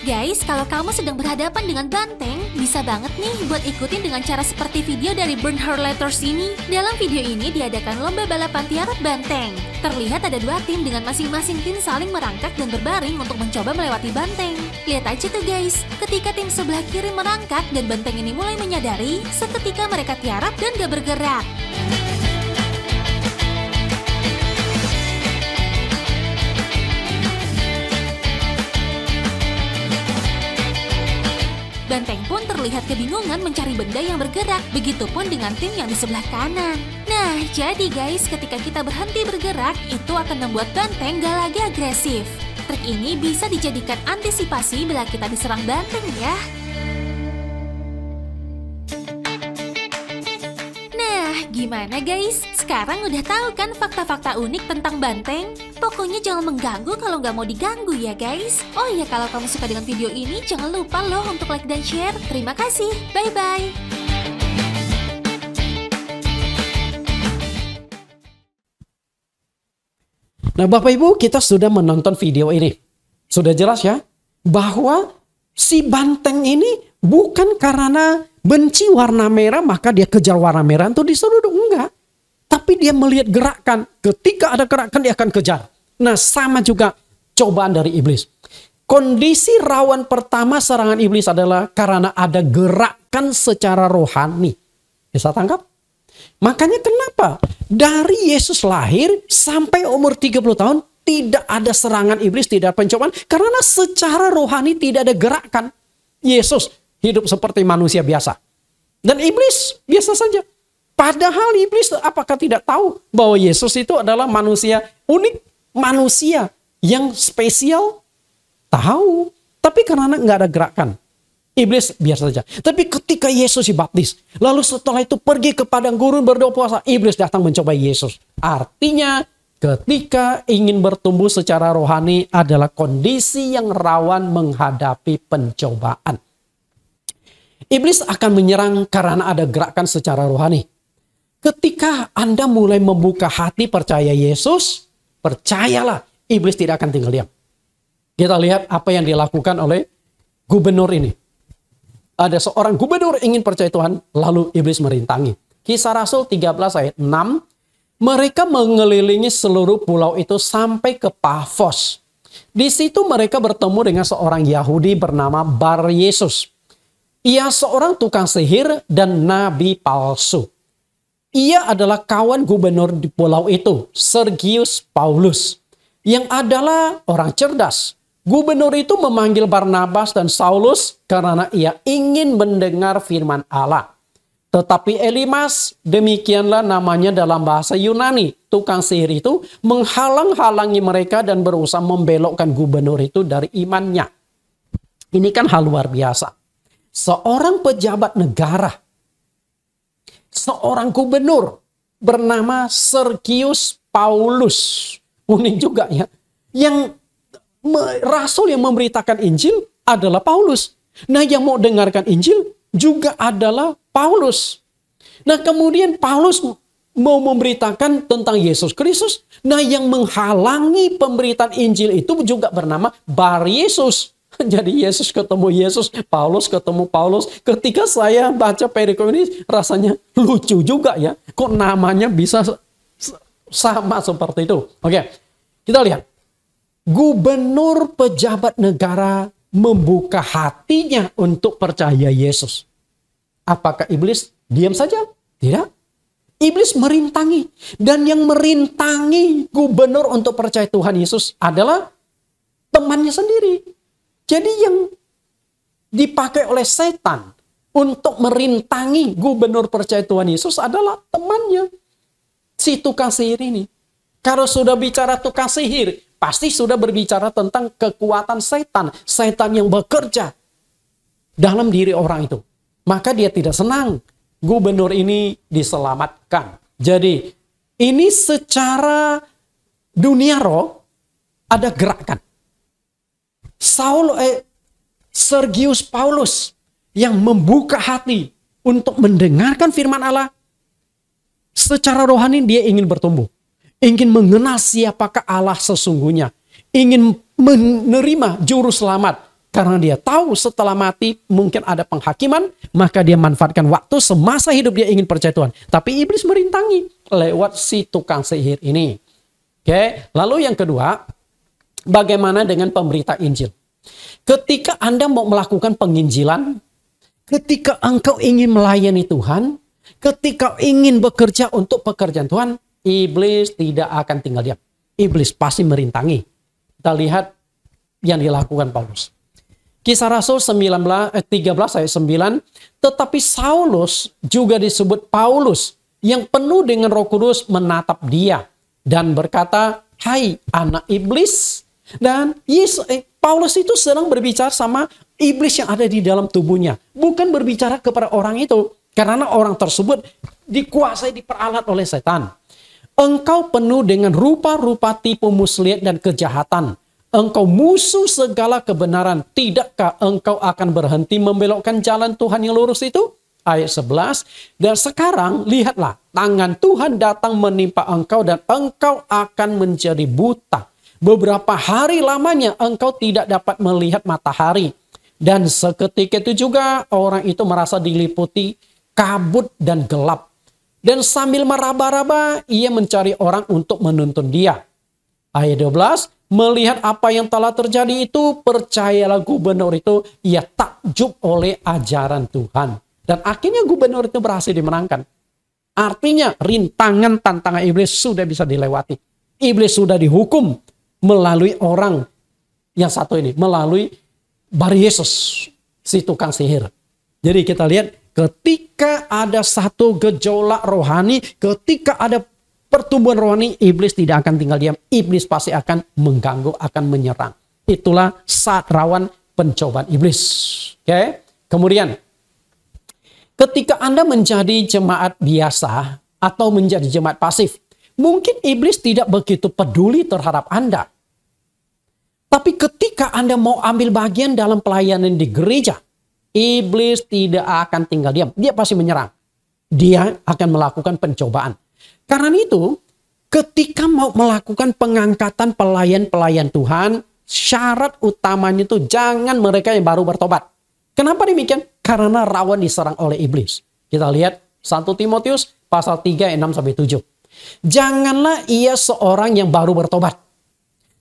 Guys, kalau kamu sedang berhadapan dengan banteng, bisa banget nih buat ikutin dengan cara seperti video dari Burn Her Letters ini. Dalam video ini diadakan lomba balapan tiarap banteng. Terlihat ada 2 tim dengan masing-masing tim saling merangkak dan berbaring untuk mencoba melewati banteng. Lihat aja tuh guys, ketika tim sebelah kiri merangkak dan banteng ini mulai menyadari, seketika mereka tiarap dan gak bergerak. Banteng pun terlihat kebingungan mencari benda yang bergerak, begitupun dengan tim yang di sebelah kanan. Nah, jadi guys, ketika kita berhenti bergerak, itu akan membuat banteng gak lagi agresif. Trik ini bisa dijadikan antisipasi bila kita diserang banteng ya. Nah, Gimana guys? Sekarang udah tahu kan fakta-fakta unik tentang banteng? Pokoknya jangan mengganggu kalau nggak mau diganggu ya guys. Oh iya, kalau kamu suka dengan video ini, jangan lupa loh untuk like dan share. Terima kasih. Bye-bye. Nah Bapak Ibu, kita sudah menonton video ini. Sudah jelas ya, bahwa si banteng ini bukan karena benci warna merah maka dia kejar warna merah itu disuruh, enggak. Tapi dia melihat gerakan, ketika ada gerakan dia akan kejar. Nah sama juga cobaan dari iblis. Kondisi rawan pertama serangan iblis adalah karena ada gerakan secara rohani. Bisa tangkap? Makanya kenapa dari Yesus lahir sampai umur 30 tahun tidak ada serangan iblis, tidak ada pencobaan. Karena secara rohani tidak ada gerakan. Yesus hidup seperti manusia biasa. Dan iblis biasa saja. Padahal iblis apakah tidak tahu bahwa Yesus itu adalah manusia unik. Manusia yang spesial. Tahu. Tapi karena nggak ada gerakan. Iblis biasa saja. Tapi ketika Yesus dibaptis. Lalu setelah itu pergi ke padang gurun berdoa puasa. Iblis datang mencoba Yesus. Artinya ketika ingin bertumbuh secara rohani adalah kondisi yang rawan menghadapi pencobaan. Iblis akan menyerang karena ada gerakan secara rohani. Ketika Anda mulai membuka hati percaya Yesus, percayalah iblis tidak akan tinggal diam. Kita lihat apa yang dilakukan oleh gubernur ini. Ada seorang gubernur ingin percaya Tuhan, lalu iblis merintangi. Kisah Rasul 13 ayat 6, mereka mengelilingi seluruh pulau itu sampai ke Pafos. Di situ mereka bertemu dengan seorang Yahudi bernama Bar Yesus. Ia seorang tukang sihir dan nabi palsu. Ia adalah kawan gubernur di pulau itu, Sergius Paulus, yang adalah orang cerdas. Gubernur itu memanggil Barnabas dan Saulus karena ia ingin mendengar firman Allah. Tetapi Elimas, demikianlah namanya dalam bahasa Yunani, tukang sihir itu menghalang-halangi mereka dan berusaha membelokkan gubernur itu dari imannya. Ini kan hal luar biasa. Seorang pejabat negara, seorang gubernur bernama Sergius Paulus. Unik juga ya. Yang rasul yang memberitakan Injil adalah Paulus. Nah yang mau dengarkan Injil juga adalah Paulus. Nah kemudian Paulus mau memberitakan tentang Yesus Kristus. Nah yang menghalangi pemberitaan Injil itu juga bernama Bar Yesus. Jadi Yesus ketemu Yesus, Paulus ketemu Paulus. Ketika saya baca perikop ini rasanya lucu juga ya. Kok namanya bisa sama seperti itu. Oke, kita lihat. Gubernur pejabat negara membuka hatinya untuk percaya Yesus. Apakah iblis diam saja? Tidak. Iblis merintangi. Dan yang merintangi gubernur untuk percaya Tuhan Yesus adalah temannya sendiri. Jadi yang dipakai oleh setan untuk merintangi gubernur percaya Tuhan Yesus adalah temannya. Si tukang sihir ini. Kalau sudah bicara tukang sihir, pasti sudah berbicara tentang kekuatan setan. Setan yang bekerja dalam diri orang itu. Maka dia tidak senang gubernur ini diselamatkan. Jadi ini secara dunia roh ada gerakan. Sergius Paulus yang membuka hati untuk mendengarkan firman Allah. Secara rohani dia ingin bertumbuh. Ingin mengenal siapakah Allah sesungguhnya. Ingin menerima juru selamat. Karena dia tahu setelah mati mungkin ada penghakiman. Maka dia manfaatkan waktu semasa hidup dia ingin percaya Tuhan. Tapi iblis merintangi lewat si tukang sihir ini. Oke, lalu yang kedua. Bagaimana dengan pemberita Injil? Ketika Anda mau melakukan penginjilan, ketika engkau ingin melayani Tuhan, ketika ingin bekerja untuk pekerjaan Tuhan, iblis tidak akan tinggal diam. Iblis pasti merintangi. Kita lihat yang dilakukan Paulus. Kisah Rasul 13 ayat 9, tetapi Saulus juga disebut Paulus yang penuh dengan Roh Kudus menatap dia dan berkata, "Hai anak iblis." Dan Paulus itu sedang berbicara sama iblis yang ada di dalam tubuhnya. Bukan berbicara kepada orang itu. Karena orang tersebut dikuasai, diperalat oleh setan. Engkau penuh dengan rupa-rupa tipu muslihat dan kejahatan. Engkau musuh segala kebenaran. Tidakkah engkau akan berhenti membelokkan jalan Tuhan yang lurus itu? Ayat 11. Dan sekarang lihatlah, tangan Tuhan datang menimpa engkau dan engkau akan menjadi buta. Beberapa hari lamanya engkau tidak dapat melihat matahari. Dan seketika itu juga orang itu merasa diliputi kabut dan gelap. Dan sambil meraba-raba, ia mencari orang untuk menuntun dia. Ayat 12, melihat apa yang telah terjadi itu, percayalah gubernur itu, ia takjub oleh ajaran Tuhan. Dan akhirnya gubernur itu berhasil dimenangkan. Artinya rintangan tantangan iblis sudah bisa dilewati. Iblis sudah dihukum melalui orang yang satu ini, melalui Bar Yesus, si tukang sihir. Jadi kita lihat, ketika ada satu gejolak rohani, ketika ada pertumbuhan rohani, iblis tidak akan tinggal diam. Iblis pasti akan mengganggu, akan menyerang. Itulah saat rawan pencobaan iblis. Oke? Kemudian, ketika Anda menjadi jemaat biasa atau menjadi jemaat pasif, mungkin iblis tidak begitu peduli terhadap Anda. Tapi ketika Anda mau ambil bagian dalam pelayanan di gereja, iblis tidak akan tinggal diam. Dia pasti menyerang. Dia akan melakukan pencobaan. Karena itu, ketika mau melakukan pengangkatan pelayan-pelayan Tuhan, syarat utamanya itu jangan mereka yang baru bertobat. Kenapa demikian? Karena rawan diserang oleh iblis. Kita lihat 1 Timotius pasal 3 ayat 6-7. Janganlah ia seorang yang baru bertobat.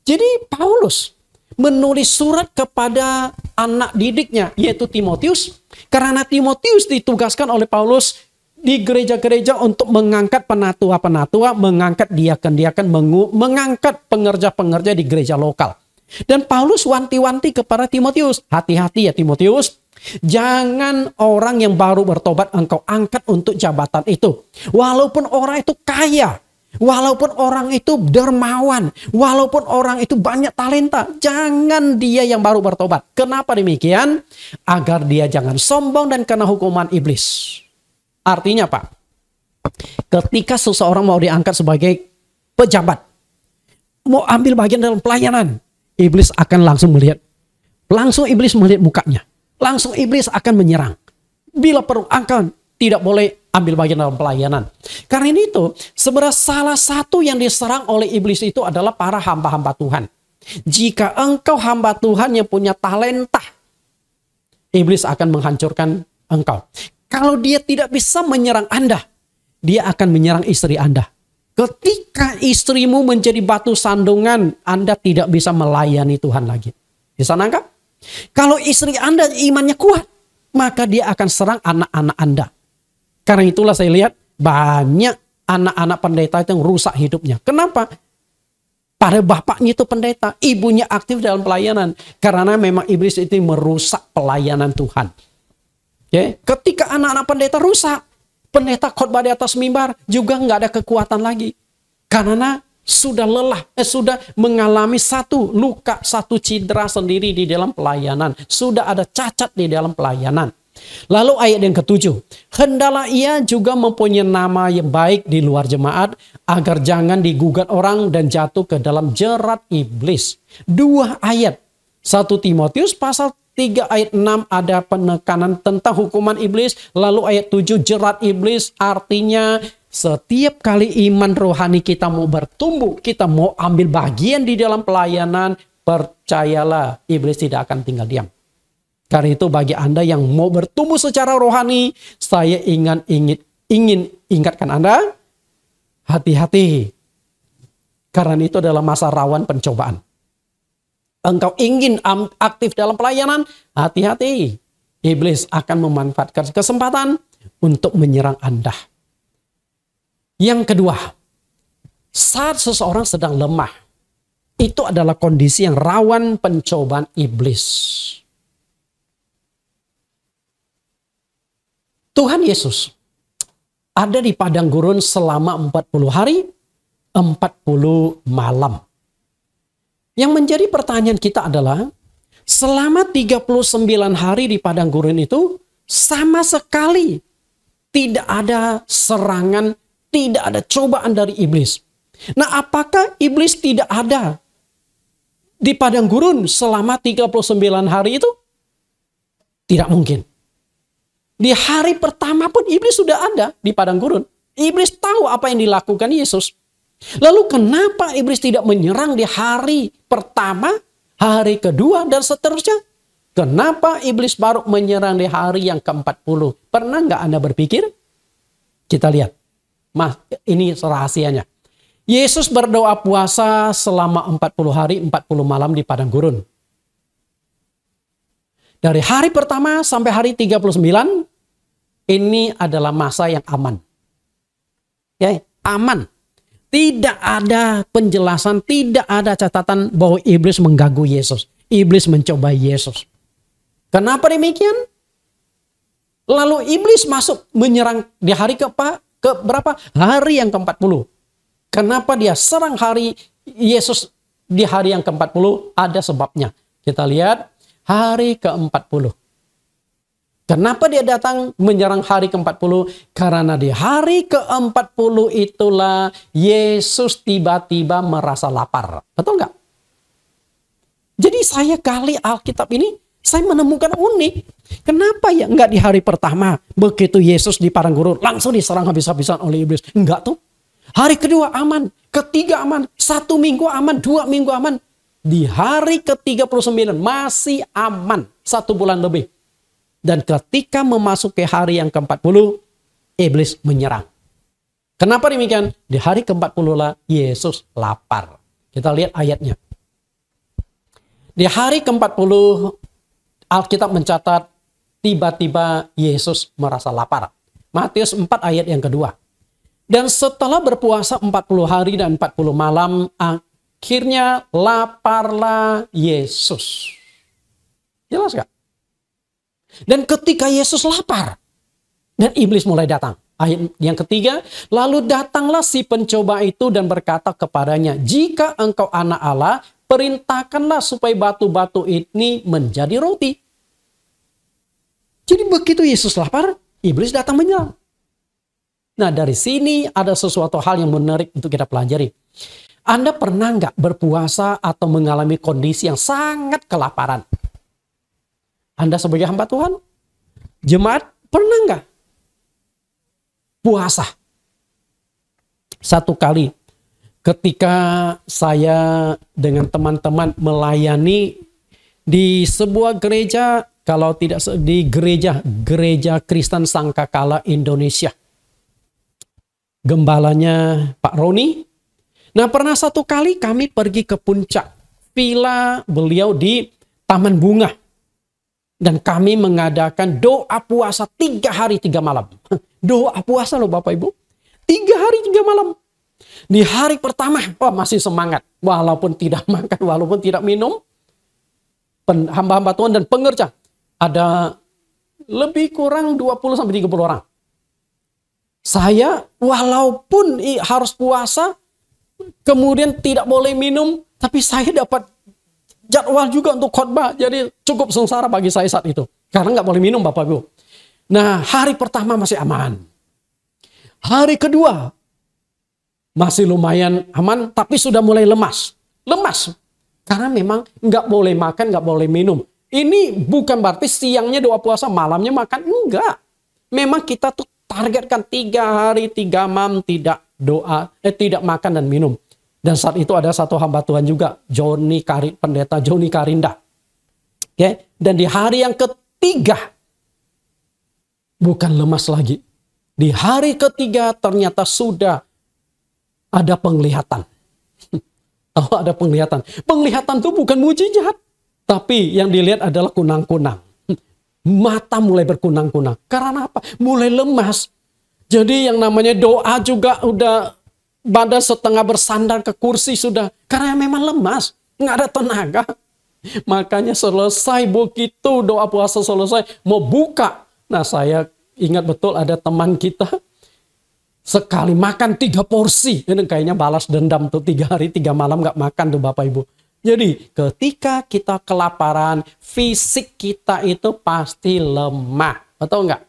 Jadi Paulus menulis surat kepada anak didiknya, yaitu Timotius. Karena Timotius ditugaskan oleh Paulus di gereja-gereja untuk mengangkat penatua-penatua, mengangkat diaken-diaken, mengangkat pengerja-pengerja di gereja lokal. Dan Paulus wanti-wanti kepada Timotius, hati-hati ya Timotius, jangan orang yang baru bertobat engkau angkat untuk jabatan itu. Walaupun orang itu kaya, walaupun orang itu dermawan, walaupun orang itu banyak talenta, jangan dia yang baru bertobat. Kenapa demikian? Agar dia jangan sombong dan kena hukuman iblis. Artinya Pak, ketika seseorang mau diangkat sebagai pejabat, mau ambil bagian dalam pelayanan, iblis akan langsung melihat. Langsung iblis melihat mukanya. Langsung iblis akan menyerang. Bila perlu akan tidak boleh ambil bagian dalam pelayanan. Karena itu, sebenarnya salah satu yang diserang oleh iblis itu adalah para hamba-hamba Tuhan. Jika engkau hamba Tuhan yang punya talenta, iblis akan menghancurkan engkau. Kalau dia tidak bisa menyerang Anda, dia akan menyerang istri Anda. Ketika istrimu menjadi batu sandungan, Anda tidak bisa melayani Tuhan lagi. Bisa nangkap? Kalau istri Anda imannya kuat, maka dia akan serang anak-anak Anda. Karena itulah saya lihat banyak anak-anak pendeta itu yang rusak hidupnya. Kenapa? Pada bapaknya itu pendeta, ibunya aktif dalam pelayanan. Karena memang iblis itu merusak pelayanan Tuhan. Okay? Ketika anak-anak pendeta rusak, pendeta khotbah di atas mimbar juga nggak ada kekuatan lagi. Karena sudah lelah, sudah mengalami satu luka, satu cedera sendiri di dalam pelayanan. Sudah ada cacat di dalam pelayanan. Lalu ayat yang ke-7. Hendaklah ia juga mempunyai nama yang baik di luar jemaat, agar jangan digugat orang dan jatuh ke dalam jerat iblis. 2 ayat. 1 Timotius pasal 3 ayat 6 ada penekanan tentang hukuman iblis. Lalu ayat 7 jerat iblis, artinya setiap kali iman rohani kita mau bertumbuh, kita mau ambil bagian di dalam pelayanan, percayalah iblis tidak akan tinggal diam. Karena itu bagi Anda yang mau bertumbuh secara rohani, saya ingin ingatkan Anda, hati-hati. Karena itu adalah masa rawan pencobaan. Engkau ingin aktif dalam pelayanan, hati-hati. Iblis akan memanfaatkan kesempatan untuk menyerang Anda. Yang kedua, saat seseorang sedang lemah, itu adalah kondisi yang rawan pencobaan iblis. Tuhan Yesus ada di padang gurun selama 40 hari, 40 malam. Yang menjadi pertanyaan kita adalah, selama 39 hari di padang gurun itu, sama sekali tidak ada serangan, tidak ada cobaan dari iblis. Nah, apakah iblis tidak ada di padang gurun selama 39 hari itu? Tidak mungkin. Di hari pertama pun iblis sudah ada di padang gurun. Iblis tahu apa yang dilakukan Yesus. Lalu kenapa iblis tidak menyerang di hari pertama, hari kedua, dan seterusnya? Kenapa iblis baru menyerang di hari yang ke-40? Pernah nggak Anda berpikir? Kita lihat. Ini rahasianya. Yesus berdoa puasa selama 40 hari, 40 malam di padang gurun. Dari hari pertama sampai hari 39, ini adalah masa yang aman. Ya, aman. Tidak ada penjelasan, tidak ada catatan bahwa iblis mengganggu Yesus. Iblis mencobai Yesus. Kenapa demikian? Lalu iblis masuk menyerang di hari ke berapa? Hari yang ke-40. Kenapa dia serang hari Yesus di hari yang ke-40? Ada sebabnya. Kita lihat hari ke-40. Kenapa dia datang menyerang hari ke-40? Karena di hari ke-40 itulah Yesus tiba-tiba merasa lapar. Betul nggak? Jadi saya gali Alkitab ini, saya menemukan unik. Kenapa ya nggak di hari pertama begitu Yesus di padang gurun langsung diserang habis-habisan oleh iblis? Enggak tuh. Hari kedua aman, ketiga aman, 1 minggu aman, 2 minggu aman. Di hari ke-39 masih aman 1 bulan lebih. Dan ketika memasuki hari yang ke-40, iblis menyerang. Kenapa demikian? Di hari ke-40 lah Yesus lapar. Kita lihat ayatnya. Di hari ke-40 Alkitab mencatat tiba-tiba Yesus merasa lapar. Matius 4 ayat yang kedua. Dan setelah berpuasa 40 hari dan 40 malam, akhirnya laparlah Yesus. Jelas gak? Dan ketika Yesus lapar, dan iblis mulai datang. Ayat yang ketiga, lalu datanglah si pencoba itu dan berkata kepadanya, jika engkau anak Allah, perintahkanlah supaya batu-batu ini menjadi roti. Jadi begitu Yesus lapar, iblis datang menyerang. Nah, dari sini ada sesuatu hal yang menarik untuk kita pelajari. Anda pernah nggak berpuasa atau mengalami kondisi yang sangat kelaparan? Anda sebagai hamba Tuhan, jemaat, pernah nggak puasa? Satu kali ketika saya dengan teman-teman melayani di sebuah gereja, kalau tidak di gereja Kristen Sangkakala Indonesia. Gembalanya Pak Roni. Nah, pernah satu kali kami pergi ke puncak villa beliau di Taman Bunga. Dan kami mengadakan doa puasa 3 hari 3 malam. Doa puasa loh Bapak Ibu. 3 hari 3 malam. Di hari pertama, masih semangat. Walaupun tidak makan, walaupun tidak minum. Hamba-hamba Tuhan dan pengerja. Ada lebih kurang 20-30 orang. Saya walaupun harus puasa, kemudian tidak boleh minum, tapi saya dapat jadwal juga untuk khotbah. Jadi cukup sengsara bagi saya saat itu. Karena nggak boleh minum Bapak Ibu. Nah, hari pertama masih aman. Hari kedua masih lumayan aman, tapi sudah mulai lemas. Lemas. Karena memang nggak boleh makan, nggak boleh minum. Ini bukan berarti siangnya doa puasa, malamnya makan. Enggak. Memang kita tuh targetkan 3 hari 3 malam tidak doa, tidak makan dan minum. Dan saat itu ada satu hamba Tuhan juga, pendeta Joni Karinda. Okay? Dan di hari yang ketiga, bukan lemas lagi. Di hari ketiga ternyata sudah ada penglihatan. Oh, ada penglihatan. Penglihatan itu bukan mujizat. Tapi yang dilihat adalah kunang-kunang. Mata mulai berkunang-kunang. Karena apa? Mulai lemas. Jadi yang namanya doa juga udah badan setengah bersandar ke kursi sudah. Karena memang lemas. Nggak ada tenaga. Makanya selesai begitu doa puasa selesai. Mau buka. Nah, saya ingat betul ada teman kita. Sekali makan 3 porsi. Ini kayaknya balas dendam tuh 3 hari 3 malam nggak makan tuh Bapak Ibu. Jadi ketika kita kelaparan, fisik kita itu pasti lemah. Betul nggak?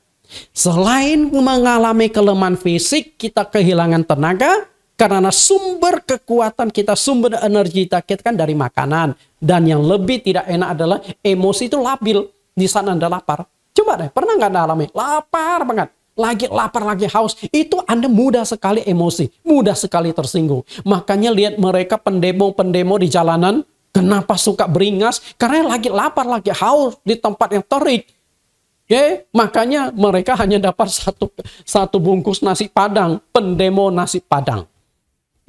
Selain mengalami kelemahan fisik, kita kehilangan tenaga karena sumber kekuatan kita, sumber energi kita kan dari makanan. Dan yang lebih tidak enak adalah emosi itu labil di saat Anda lapar. Coba deh, pernah nggak Anda alami? Lapar banget. Lagi lapar, lagi haus. Itu Anda mudah sekali emosi. Mudah sekali tersinggung. Makanya lihat mereka pendemo-pendemo di jalanan. Kenapa suka beringas? Karena lagi lapar, lagi haus di tempat yang terik. Makanya mereka hanya dapat satu bungkus nasi padang, pendemo nasi padang.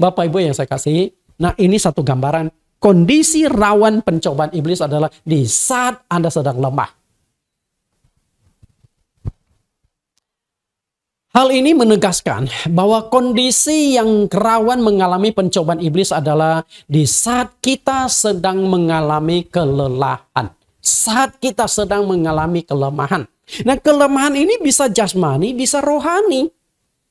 Bapak Ibu yang saya kasih, nah ini satu gambaran kondisi rawan pencobaan iblis adalah di saat Anda sedang lemah. Hal ini menegaskan bahwa kondisi yang rawan mengalami pencobaan iblis adalah di saat kita sedang mengalami kelelahan. Saat kita sedang mengalami kelemahan. Nah, kelemahan ini bisa jasmani, bisa rohani.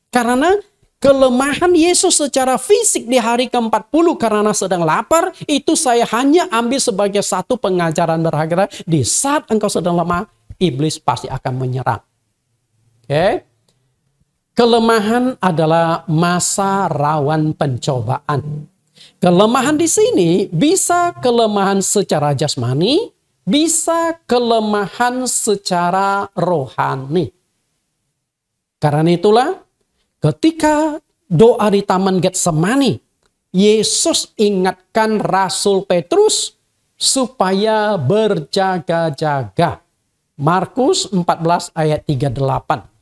Karena kelemahan Yesus secara fisik di hari ke-40 karena sedang lapar, itu saya hanya ambil sebagai satu pengajaran berharga. Di saat engkau sedang lemah, iblis pasti akan menyerang. Kelemahan adalah masa rawan pencobaan. Kelemahan di sini bisa kelemahan secara jasmani, bisa kelemahan secara rohani. Karena itulah ketika doa di Taman Getsemani, Yesus ingatkan Rasul Petrus supaya berjaga-jaga. Markus 14 ayat 38.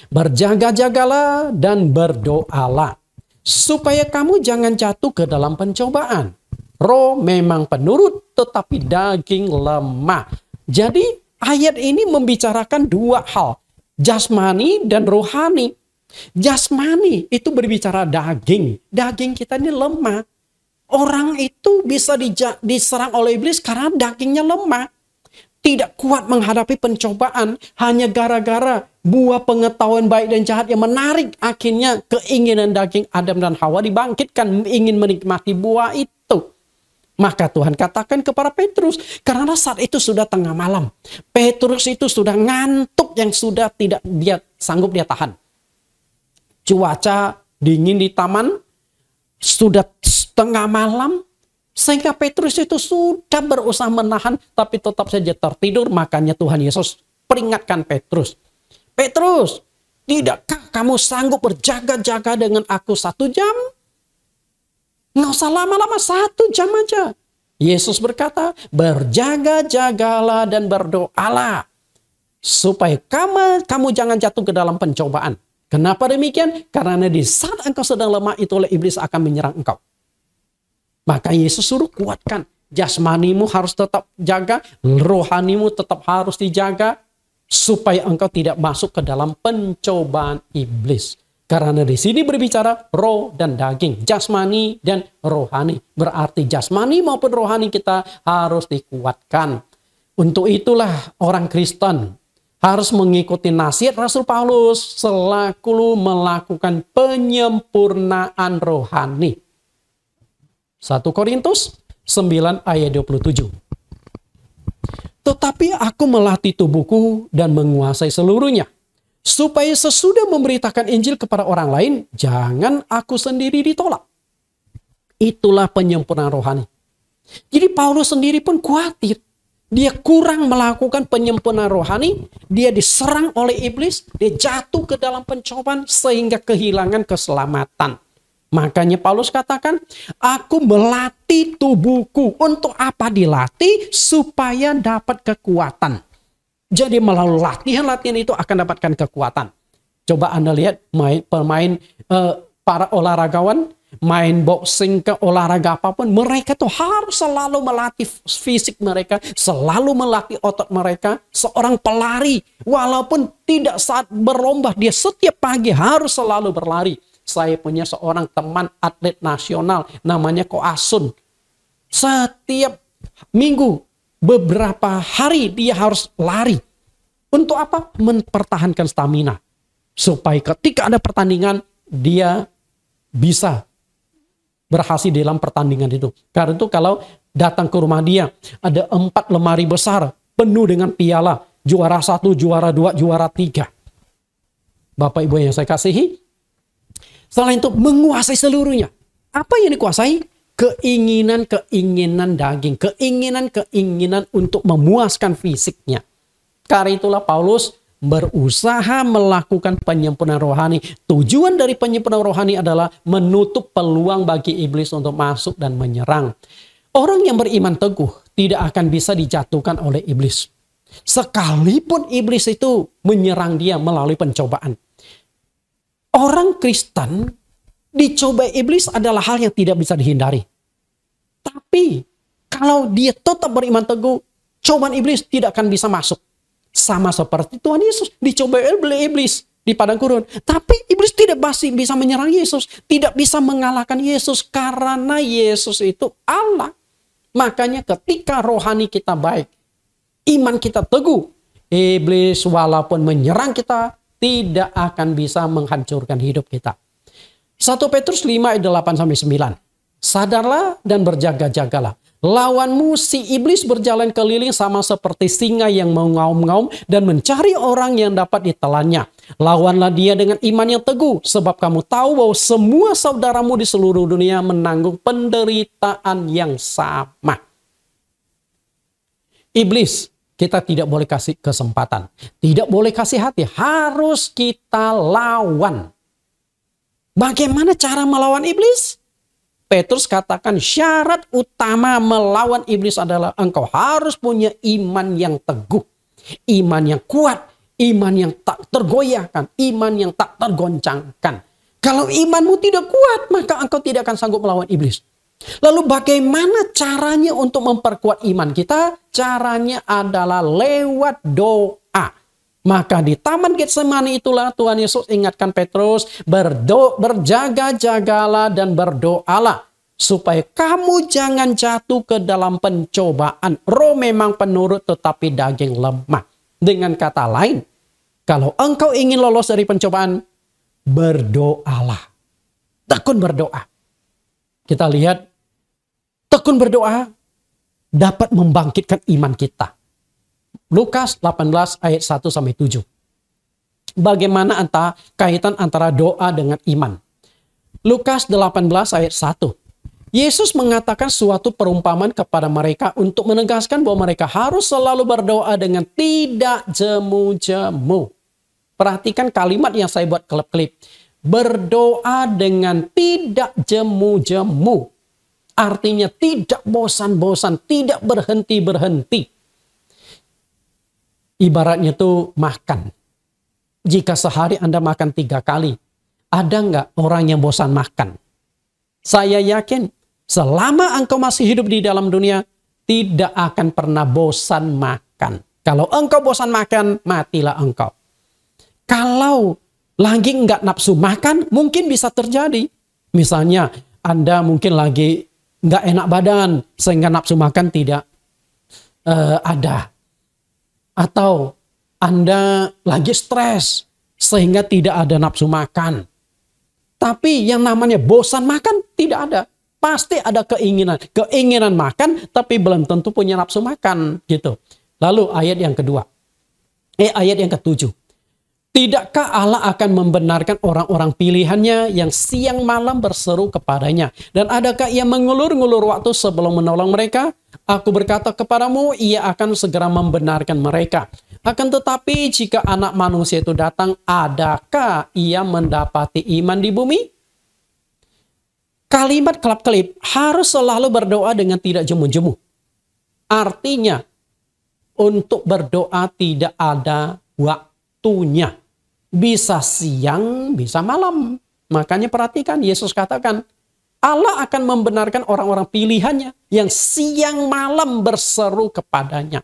Berjaga-jagalah dan berdoalah supaya kamu jangan jatuh ke dalam pencobaan. Roh memang penurut, tetapi daging lemah. Jadi ayat ini membicarakan dua hal, jasmani dan rohani. Jasmani itu berbicara daging. Daging kita ini lemah. Orang itu bisa diserang oleh iblis karena dagingnya lemah. Tidak kuat menghadapi pencobaan hanya gara-gara buah pengetahuan baik dan jahat yang menarik. Akhirnya keinginan daging Adam dan Hawa dibangkitkan ingin menikmati buah itu. Maka Tuhan katakan kepada Petrus, karena saat itu sudah tengah malam. Petrus itu sudah ngantuk yang sudah tidak sanggup dia tahan. Cuaca dingin di taman, sudah tengah malam, sehingga Petrus itu sudah berusaha menahan, tapi tetap saja tertidur. Makanya Tuhan Yesus peringatkan Petrus. Petrus, tidakkah kamu sanggup berjaga-jaga dengan aku 1 jam? Nggak usah lama-lama, 1 jam aja. Yesus berkata, berjaga-jagalah dan berdoalah. Supaya kamu jangan jatuh ke dalam pencobaan. Kenapa demikian? Karena di saat engkau sedang lemah, itulah iblis akan menyerang engkau. Maka Yesus suruh kuatkan. Jasmanimu harus tetap jaga, rohanimu tetap harus dijaga. Supaya engkau tidak masuk ke dalam pencobaan iblis. Karena di sini berbicara roh dan daging, jasmani dan rohani. Berarti jasmani maupun rohani kita harus dikuatkan. Untuk itulah orang Kristen harus mengikuti nasihat Rasul Paulus selalu melakukan penyempurnaan rohani. 1 Korintus 9 ayat 27. Tetapi aku melatih tubuhku dan menguasai seluruhnya. Supaya sesudah memberitakan Injil kepada orang lain, jangan aku sendiri ditolak. Itulah penyempurnaan rohani. Jadi Paulus sendiri pun khawatir. Dia kurang melakukan penyempurnaan rohani. Dia diserang oleh iblis. Dia jatuh ke dalam pencobaan sehingga kehilangan keselamatan. Makanya Paulus katakan, aku melatih tubuhku. Untuk apa dilatih? Supaya dapat kekuatan. Jadi melalui latihan-latihan itu akan dapatkan kekuatan. Coba Anda lihat para olahragawan, main boxing ke olahraga apapun, mereka tuh harus selalu melatih fisik mereka, selalu melatih otot mereka. Seorang pelari, walaupun tidak saat berlomba, dia setiap pagi harus selalu berlari. Saya punya seorang teman atlet nasional, namanya Ko Asun. Setiap minggu, beberapa hari dia harus lari. Untuk apa? Mempertahankan stamina. Supaya ketika ada pertandingan, dia bisa berhasil dalam pertandingan itu. Karena itu kalau datang ke rumah dia, ada 4 lemari besar penuh dengan piala. Juara 1, juara 2, juara 3. Bapak Ibu yang saya kasihi, selain itu menguasai seluruhnya. Apa yang dikuasai? Keinginan-keinginan daging, keinginan-keinginan untuk memuaskan fisiknya. Karena itulah Paulus berusaha melakukan penyempurnaan rohani. Tujuan dari penyempurnaan rohani adalah menutup peluang bagi iblis untuk masuk dan menyerang. Orang yang beriman teguh tidak akan bisa dijatuhkan oleh iblis. Sekalipun iblis itu menyerang dia melalui pencobaan. Orang Kristen dicobai iblis adalah hal yang tidak bisa dihindari. Tapi kalau dia tetap beriman teguh, cobaan iblis tidak akan bisa masuk. Sama seperti Tuhan Yesus dicobai oleh iblis di padang gurun. Tapi iblis tidak bisa menyerang Yesus. Tidak bisa mengalahkan Yesus karena Yesus itu Allah. Makanya ketika rohani kita baik, iman kita teguh, iblis walaupun menyerang kita tidak akan bisa menghancurkan hidup kita. 1 Petrus 5 ayat 8-9. Sadarlah dan berjaga-jagalah. Lawanmu si iblis berjalan keliling sama seperti singa yang mengaum-ngaum dan mencari orang yang dapat ditelannya. Lawanlah dia dengan iman yang teguh, sebab kamu tahu bahwa semua saudaramu di seluruh dunia menanggung penderitaan yang sama. Iblis kita tidak boleh kasih kesempatan, tidak boleh kasih hati, harus kita lawan. Bagaimana cara melawan iblis? Petrus katakan syarat utama melawan iblis adalah engkau harus punya iman yang teguh. Iman yang kuat. Iman yang tak tergoyahkan. Iman yang tak tergoncangkan. Kalau imanmu tidak kuat, maka engkau tidak akan sanggup melawan iblis. Lalu bagaimana caranya untuk memperkuat iman kita? Caranya adalah lewat doa. Maka di Taman Getsemani itulah Tuhan Yesus ingatkan Petrus, berjaga-jagalah dan berdoalah supaya kamu jangan jatuh ke dalam pencobaan. Roh memang penurut tetapi daging lemah. Dengan kata lain, kalau engkau ingin lolos dari pencobaan, berdoalah. Tekun berdoa. Kita lihat, tekun berdoa dapat membangkitkan iman kita. Lukas 18 ayat 1-7. Bagaimana kaitan antara doa dengan iman? Lukas 18 ayat 1. Yesus mengatakan suatu perumpamaan kepada mereka untuk menegaskan bahwa mereka harus selalu berdoa dengan tidak jemu-jemu. Perhatikan kalimat yang saya buat klip-klip. Berdoa dengan tidak jemu-jemu. Artinya tidak bosan-bosan, tidak berhenti-berhenti. Ibaratnya tuh makan. Jika sehari Anda makan 3 kali, ada nggak orang yang bosan makan? Saya yakin selama engkau masih hidup di dalam dunia, tidak akan pernah bosan makan. Kalau engkau bosan makan, matilah engkau. Kalau lagi nggak nafsu makan, mungkin bisa terjadi. Misalnya Anda mungkin lagi nggak enak badan, sehingga nafsu makan tidak ada. Atau Anda lagi stres sehingga tidak ada nafsu makan. Tapi yang namanya bosan makan tidak ada. Pasti ada keinginan makan tapi belum tentu punya nafsu makan gitu. Lalu ayat yang kedua. Ayat yang ke-7. Tidakkah Allah akan membenarkan orang-orang pilihannya yang siang malam berseru kepadanya? Dan adakah ia mengulur-ngulur waktu sebelum menolong mereka? Aku berkata kepadamu, ia akan segera membenarkan mereka. Akan tetapi jika anak manusia itu datang, adakah ia mendapati iman di bumi? Kalimat kelap-kelip harus selalu berdoa dengan tidak jemu-jemu. Artinya, untuk berdoa tidak ada waktunya. Bisa siang, bisa malam. Makanya perhatikan, Yesus katakan, Allah akan membenarkan orang-orang pilihannya yang siang malam berseru kepadanya.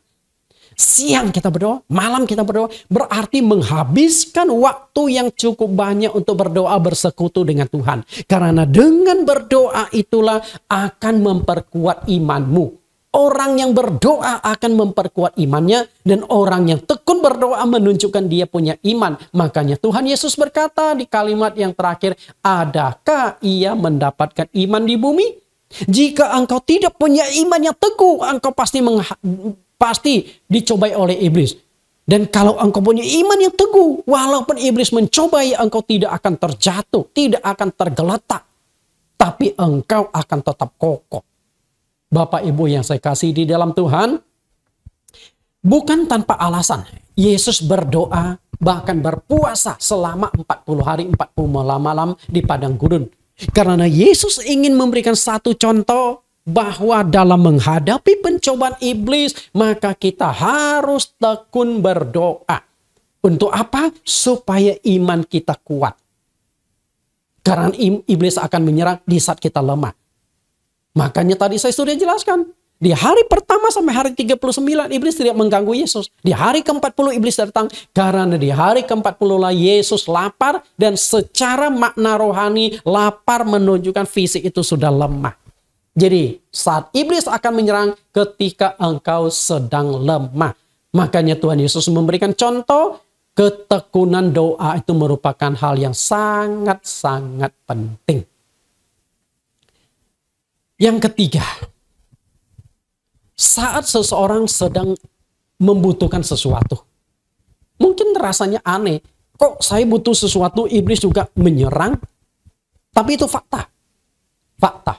Siang kita berdoa, malam kita berdoa, berarti menghabiskan waktu yang cukup banyak untuk berdoa bersekutu dengan Tuhan. Karena dengan berdoa itulah akan memperkuat imanmu. Orang yang berdoa akan memperkuat imannya, dan orang yang tekun berdoa menunjukkan dia punya iman. Makanya Tuhan Yesus berkata di kalimat yang terakhir, adakah ia mendapatkan iman di bumi? Jika engkau tidak punya iman yang teguh, engkau pasti dicobai oleh iblis. Dan kalau engkau punya iman yang teguh, walaupun iblis mencobai, engkau tidak akan terjatuh, tidak akan tergeletak. Tapi engkau akan tetap kokoh. Bapak Ibu yang saya kasih di dalam Tuhan, bukan tanpa alasan Yesus berdoa, bahkan berpuasa selama 40 hari 40 malam di padang gurun. Karena Yesus ingin memberikan satu contoh bahwa dalam menghadapi pencobaan iblis, maka kita harus tekun berdoa. Untuk apa? Supaya iman kita kuat. Karena iblis akan menyerang di saat kita lemah. Makanya tadi saya sudah jelaskan. Di hari pertama sampai hari 39 iblis tidak mengganggu Yesus. Di hari ke-40 iblis datang. Karena di hari ke-40 lah Yesus lapar. Dan secara makna rohani lapar menunjukkan fisik itu sudah lemah. Jadi saat iblis akan menyerang ketika engkau sedang lemah. Makanya Tuhan Yesus memberikan contoh. Ketekunan doa itu merupakan hal yang sangat-sangat penting. Yang ketiga, saat seseorang sedang membutuhkan sesuatu. Mungkin rasanya aneh. Kok saya butuh sesuatu, iblis juga menyerang? Tapi itu fakta. Fakta.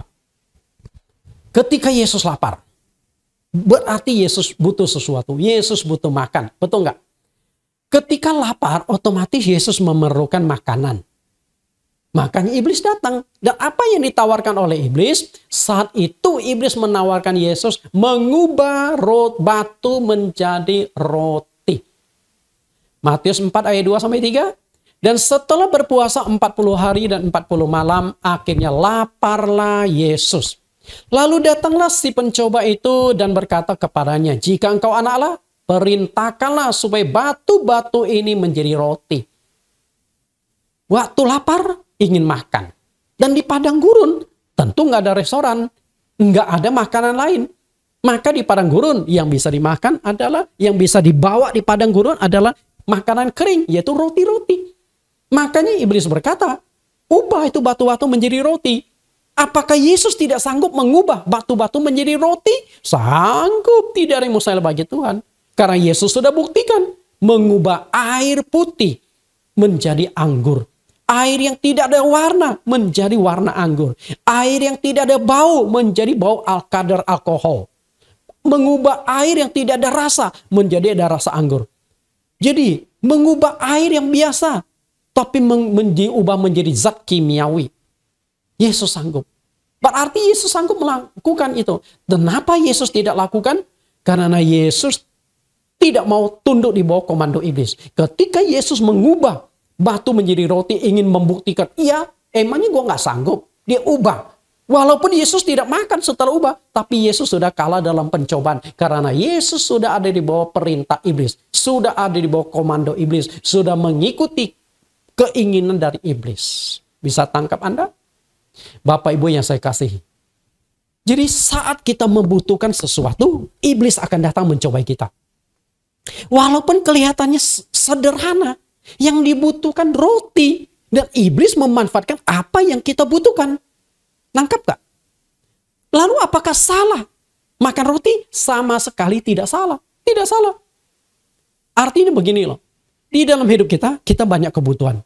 Ketika Yesus lapar, berarti Yesus butuh sesuatu. Yesus butuh makan. Betul nggak? Ketika lapar, otomatis Yesus memerlukan makanan. Makanya iblis datang. Dan apa yang ditawarkan oleh iblis? Saat itu iblis menawarkan Yesus mengubah batu menjadi roti. Matius 4 ayat 2-3. Dan setelah berpuasa 40 hari dan 40 malam, akhirnya laparlah Yesus. Lalu datanglah si pencoba itu dan berkata kepadanya, jika engkau anak Allah, perintahkanlah supaya batu-batu ini menjadi roti. Waktu lapar, ingin makan. Dan di padang gurun, tentu nggak ada restoran. Nggak ada makanan lain. Maka di padang gurun, yang bisa dimakan adalah, yang bisa dibawa di padang gurun adalah makanan kering, yaitu roti-roti. Makanya iblis berkata, ubah itu batu-batu menjadi roti. Apakah Yesus tidak sanggup mengubah batu-batu menjadi roti? Sanggup, tidak ada yang mustahil bagi Tuhan. Karena Yesus sudah buktikan mengubah air putih menjadi anggur. Air yang tidak ada warna menjadi warna anggur. Air yang tidak ada bau menjadi bau kadar alkohol. Mengubah air yang tidak ada rasa menjadi ada rasa anggur. Jadi mengubah air yang biasa tapi diubah menjadi zat kimiawi. Yesus sanggup. Berarti Yesus sanggup melakukan itu. Kenapa Yesus tidak lakukan? Karena Yesus tidak mau tunduk di bawah komando iblis. Ketika Yesus mengubah batu menjadi roti, ingin membuktikan, iya, emangnya gue gak sanggup. Dia ubah. Walaupun Yesus tidak makan setelah ubah, tapi Yesus sudah kalah dalam pencobaan. Karena Yesus sudah ada di bawah perintah iblis. Sudah ada di bawah komando iblis. Sudah mengikuti keinginan dari iblis. Bisa tangkap Anda? Bapak Ibu yang saya kasihi. Jadi saat kita membutuhkan sesuatu, iblis akan datang mencobai kita. Walaupun kelihatannya sederhana, yang dibutuhkan roti. Dan iblis memanfaatkan apa yang kita butuhkan. Nangkap gak? Lalu apakah salah makan roti? Sama sekali tidak salah. Tidak salah. Artinya begini loh. Di dalam hidup kita banyak kebutuhan.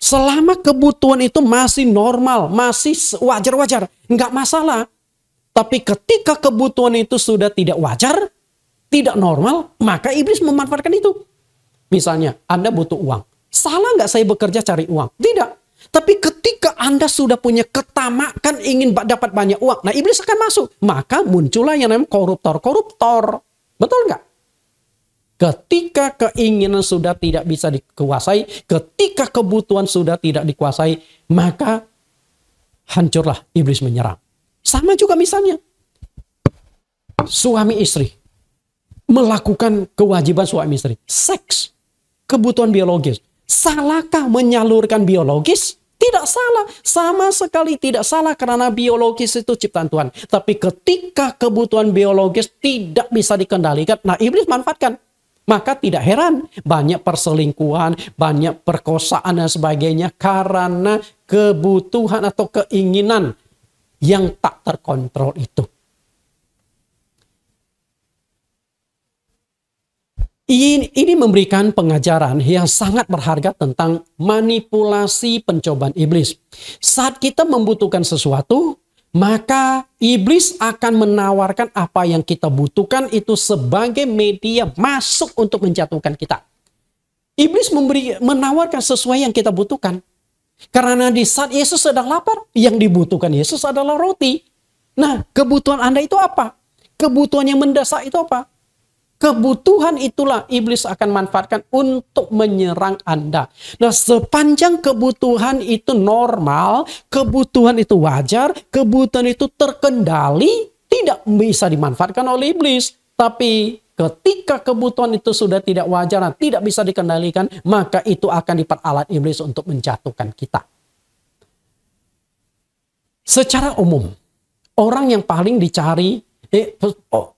Selama kebutuhan itu masih normal, masih wajar-wajar, nggak masalah. Tapi ketika kebutuhan itu sudah tidak wajar, tidak normal, maka iblis memanfaatkan itu. Misalnya, Anda butuh uang. Salah nggak saya bekerja cari uang? Tidak. Tapi ketika Anda sudah punya ketamakan ingin dapat banyak uang, nah iblis akan masuk. Maka muncullah yang namanya koruptor-koruptor. Betul nggak? Ketika keinginan sudah tidak bisa dikuasai, ketika kebutuhan sudah tidak dikuasai, maka hancurlah iblis menyerang. Sama juga misalnya, suami istri melakukan kewajiban suami istri. Seks, kebutuhan biologis. Salahkah menyalurkan biologis? Tidak salah. Sama sekali tidak salah karena biologis itu ciptaan Tuhan. Tapi ketika kebutuhan biologis tidak bisa dikendalikan, nah iblis manfaatkan. Maka tidak heran banyak perselingkuhan, banyak perkosaan dan sebagainya karena kebutuhan atau keinginan yang tak terkontrol itu. Ini memberikan pengajaran yang sangat berharga tentang manipulasi pencobaan iblis. Saat kita membutuhkan sesuatu, maka iblis akan menawarkan apa yang kita butuhkan itu sebagai media masuk untuk menjatuhkan kita. Iblis menawarkan sesuai yang kita butuhkan. Karena di saat Yesus sedang lapar, yang dibutuhkan Yesus adalah roti. Nah, kebutuhan Anda itu apa? Kebutuhan yang mendesak itu apa? Kebutuhan itulah iblis akan manfaatkan untuk menyerang Anda. Nah, sepanjang kebutuhan itu normal, kebutuhan itu wajar, kebutuhan itu terkendali, tidak bisa dimanfaatkan oleh iblis. Tapi ketika kebutuhan itu sudah tidak wajar dan tidak bisa dikendalikan, maka itu akan diperalat iblis untuk menjatuhkan kita. Secara umum, orang yang paling dicari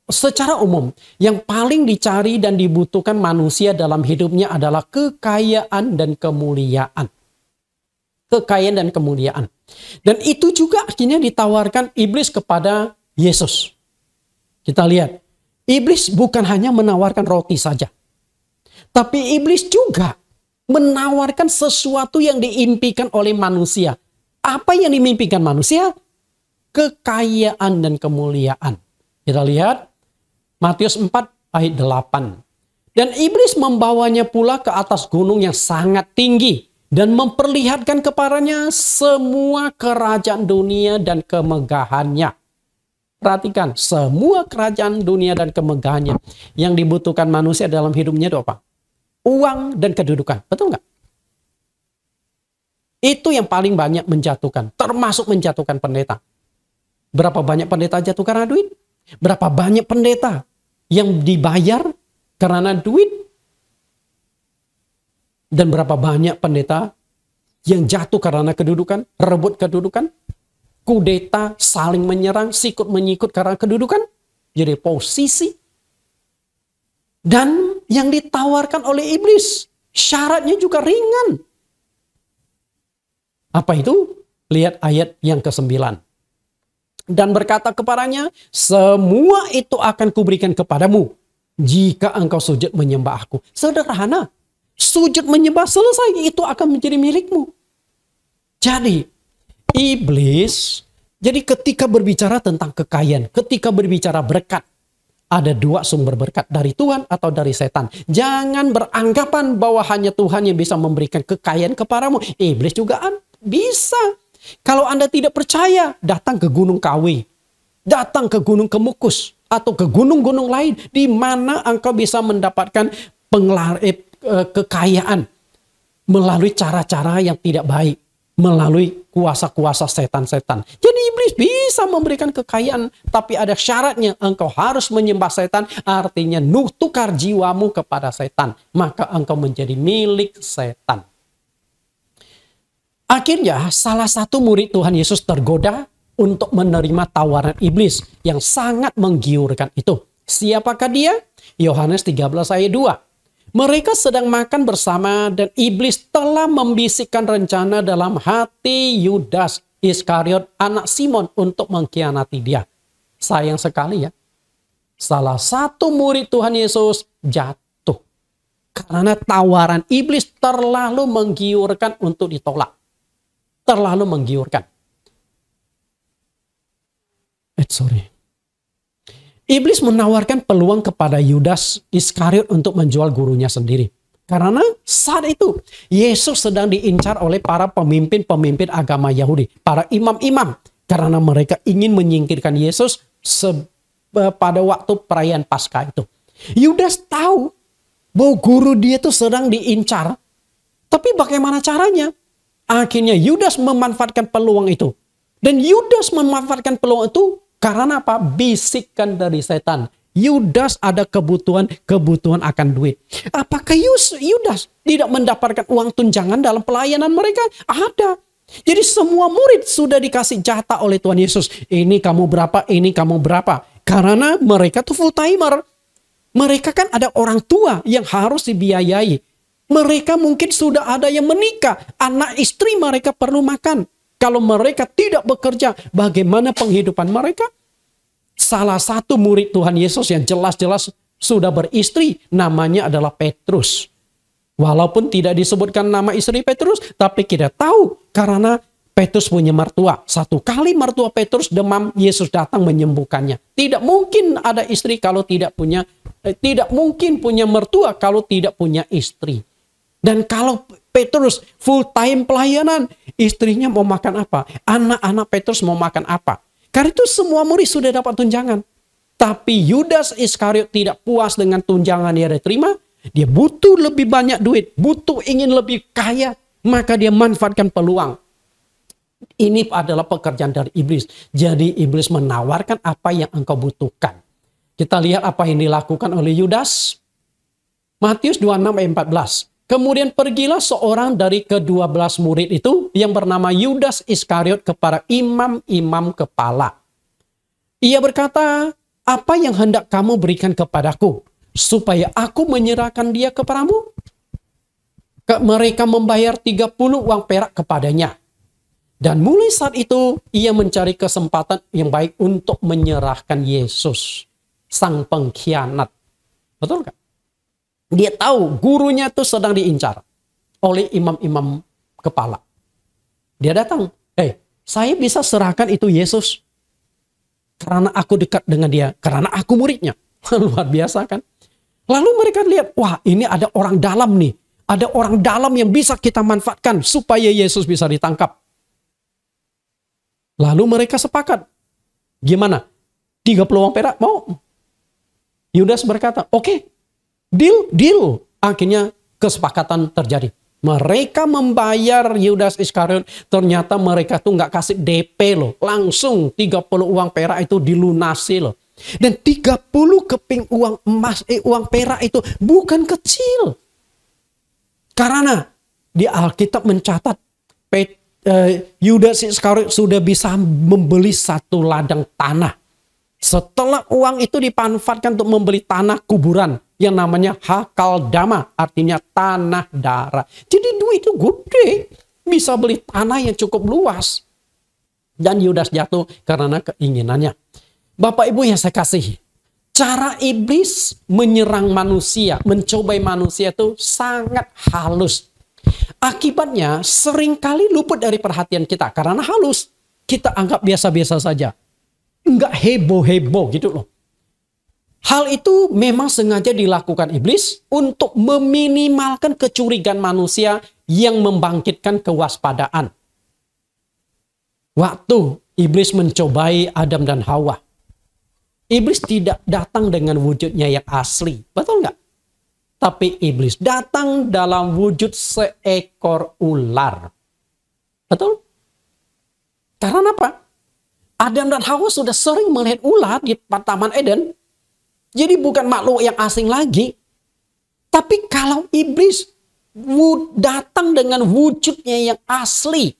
secara umum, yang paling dicari dan dibutuhkan manusia dalam hidupnya adalah kekayaan dan kemuliaan. Kekayaan dan kemuliaan. Dan itu juga akhirnya ditawarkan iblis kepada Yesus. Kita lihat, iblis bukan hanya menawarkan roti saja. Tapi iblis juga menawarkan sesuatu yang diimpikan oleh manusia. Apa yang dimimpikan manusia? Kekayaan dan kemuliaan. Kita lihat Matius 4 ayat 8. Dan iblis membawanya pula ke atas gunung yang sangat tinggi dan memperlihatkan kepadanya semua kerajaan dunia dan kemegahannya. Perhatikan, semua kerajaan dunia dan kemegahannya. Yang dibutuhkan manusia dalam hidupnya itu apa? Uang dan kedudukan. Betul nggak? Itu yang paling banyak menjatuhkan, termasuk menjatuhkan pendeta. Berapa banyak pendeta jatuh karena duit? Berapa banyak pendeta yang dibayar karena duit? Dan berapa banyak pendeta yang jatuh karena kedudukan, rebut kedudukan, kudeta, saling menyerang, sikut menyikut karena kedudukan, jadi posisi. Dan yang ditawarkan oleh iblis, syaratnya juga ringan. Apa itu? Lihat ayat yang ke-9. Dan berkata kepadanya, semua itu akan kuberikan kepadamu jika engkau sujud menyembah aku. Sederhana. Sujud menyembah selesai, itu akan menjadi milikmu. Jadi, iblis, jadi ketika berbicara tentang kekayaan, ketika berbicara berkat, ada dua sumber berkat, dari Tuhan atau dari setan. Jangan beranggapan bahwa hanya Tuhan yang bisa memberikan kekayaan kepadamu. Iblis juga bisa. Kalau Anda tidak percaya, datang ke Gunung Kawi, datang ke Gunung Kemukus, atau ke gunung-gunung lain, di mana engkau bisa mendapatkan kekayaan melalui cara-cara yang tidak baik, melalui kuasa-kuasa setan-setan. Jadi iblis bisa memberikan kekayaan, tapi ada syaratnya, engkau harus menyembah setan, artinya tukar jiwamu kepada setan, maka engkau menjadi milik setan. Akhirnya salah satu murid Tuhan Yesus tergoda untuk menerima tawaran iblis yang sangat menggiurkan itu. Siapakah dia? Yohanes 13 ayat 2. Mereka sedang makan bersama dan iblis telah membisikkan rencana dalam hati Yudas Iskariot anak Simon untuk mengkhianati dia. Sayang sekali ya. Salah satu murid Tuhan Yesus jatuh. Karena tawaran iblis terlalu menggiurkan untuk ditolak. Terlalu menggiurkan. Iblis menawarkan peluang kepada Yudas Iskariot untuk menjual gurunya sendiri. Karena saat itu Yesus sedang diincar oleh para pemimpin-pemimpin agama Yahudi. Para imam-imam. Karena mereka ingin menyingkirkan Yesus pada waktu perayaan Paskah itu. Yudas tahu bahwa guru dia itu sedang diincar. Tapi bagaimana caranya? Akhirnya Yudas memanfaatkan peluang itu. Dan Yudas memanfaatkan peluang itu karena apa? Bisikan dari setan. Yudas ada kebutuhan akan duit. Apakah Yudas tidak mendapatkan uang tunjangan dalam pelayanan mereka? Ada. Jadi semua murid sudah dikasih jatah oleh Tuhan Yesus. Ini kamu berapa, ini kamu berapa. Karena mereka tuh full timer. Mereka kan ada orang tua yang harus dibiayai. Mereka mungkin sudah ada yang menikah. Anak istri mereka perlu makan. Kalau mereka tidak bekerja, bagaimana penghidupan mereka? Salah satu murid Tuhan Yesus yang jelas-jelas sudah beristri, namanya adalah Petrus. Walaupun tidak disebutkan nama istri Petrus, tapi kita tahu karena Petrus punya mertua. Satu kali mertua Petrus demam, Yesus datang menyembuhkannya. Tidak mungkin ada istri kalau tidak mungkin punya mertua kalau tidak punya istri. Dan kalau Petrus full time pelayanan, istrinya mau makan apa? Anak-anak Petrus mau makan apa? Karena itu semua murid sudah dapat tunjangan. Tapi Yudas Iskariot tidak puas dengan tunjangan yang dia terima. Dia butuh lebih banyak duit, ingin lebih kaya, maka dia manfaatkan peluang. Ini adalah pekerjaan dari iblis. Jadi iblis menawarkan apa yang engkau butuhkan. Kita lihat apa yang dilakukan oleh Yudas. Matius 26 ayat 14. Kemudian pergilah seorang dari ke-12 murid itu yang bernama Yudas Iskariot kepada imam-imam kepala. Ia berkata, apa yang hendak kamu berikan kepadaku supaya aku menyerahkan dia kepadamu? Mereka membayar 30 uang perak kepadanya. Dan mulai saat itu ia mencari kesempatan yang baik untuk menyerahkan Yesus, sang pengkhianat. Betul kan? Dia tahu gurunya itu sedang diincar oleh imam-imam kepala. Dia datang, saya bisa serahkan itu Yesus karena aku dekat dengan dia, karena aku muridnya. Luar biasa kan? Lalu mereka lihat, wah ini ada orang dalam nih. Ada orang dalam yang bisa kita manfaatkan supaya Yesus bisa ditangkap. Lalu mereka sepakat. Gimana? 30 uang perak mau? Yudas berkata, oke, deal. Akhirnya kesepakatan terjadi. Mereka membayar Yudas Iskariot. Ternyata mereka tuh nggak kasih DP loh. Langsung 30 uang perak itu dilunasi loh. Dan 30 keping uang perak itu bukan kecil. Karena di Alkitab mencatat Yudas Iskariot sudah bisa membeli satu ladang tanah. Setelah uang itu dimanfaatkan untuk membeli tanah kuburan yang namanya Hakaldama, artinya tanah darah. Jadi duit itu gede, bisa beli tanah yang cukup luas. Dan Yudas jatuh karena keinginannya. Bapak Ibu yang saya kasihi, cara iblis menyerang manusia, mencobai manusia itu sangat halus. Akibatnya seringkali luput dari perhatian kita karena halus. Kita anggap biasa-biasa saja. Enggak heboh-heboh gitu loh. Hal itu memang sengaja dilakukan iblis untuk meminimalkan kecurigaan manusia yang membangkitkan kewaspadaan. Waktu iblis mencobai Adam dan Hawa, iblis tidak datang dengan wujudnya yang asli. Betul nggak? Tapi iblis datang dalam wujud seekor ular. Betul? Karena apa? Adam dan Hawa sudah sering melihat ular di Taman Eden. Jadi bukan makhluk yang asing lagi. Tapi kalau iblis datang dengan wujudnya yang asli,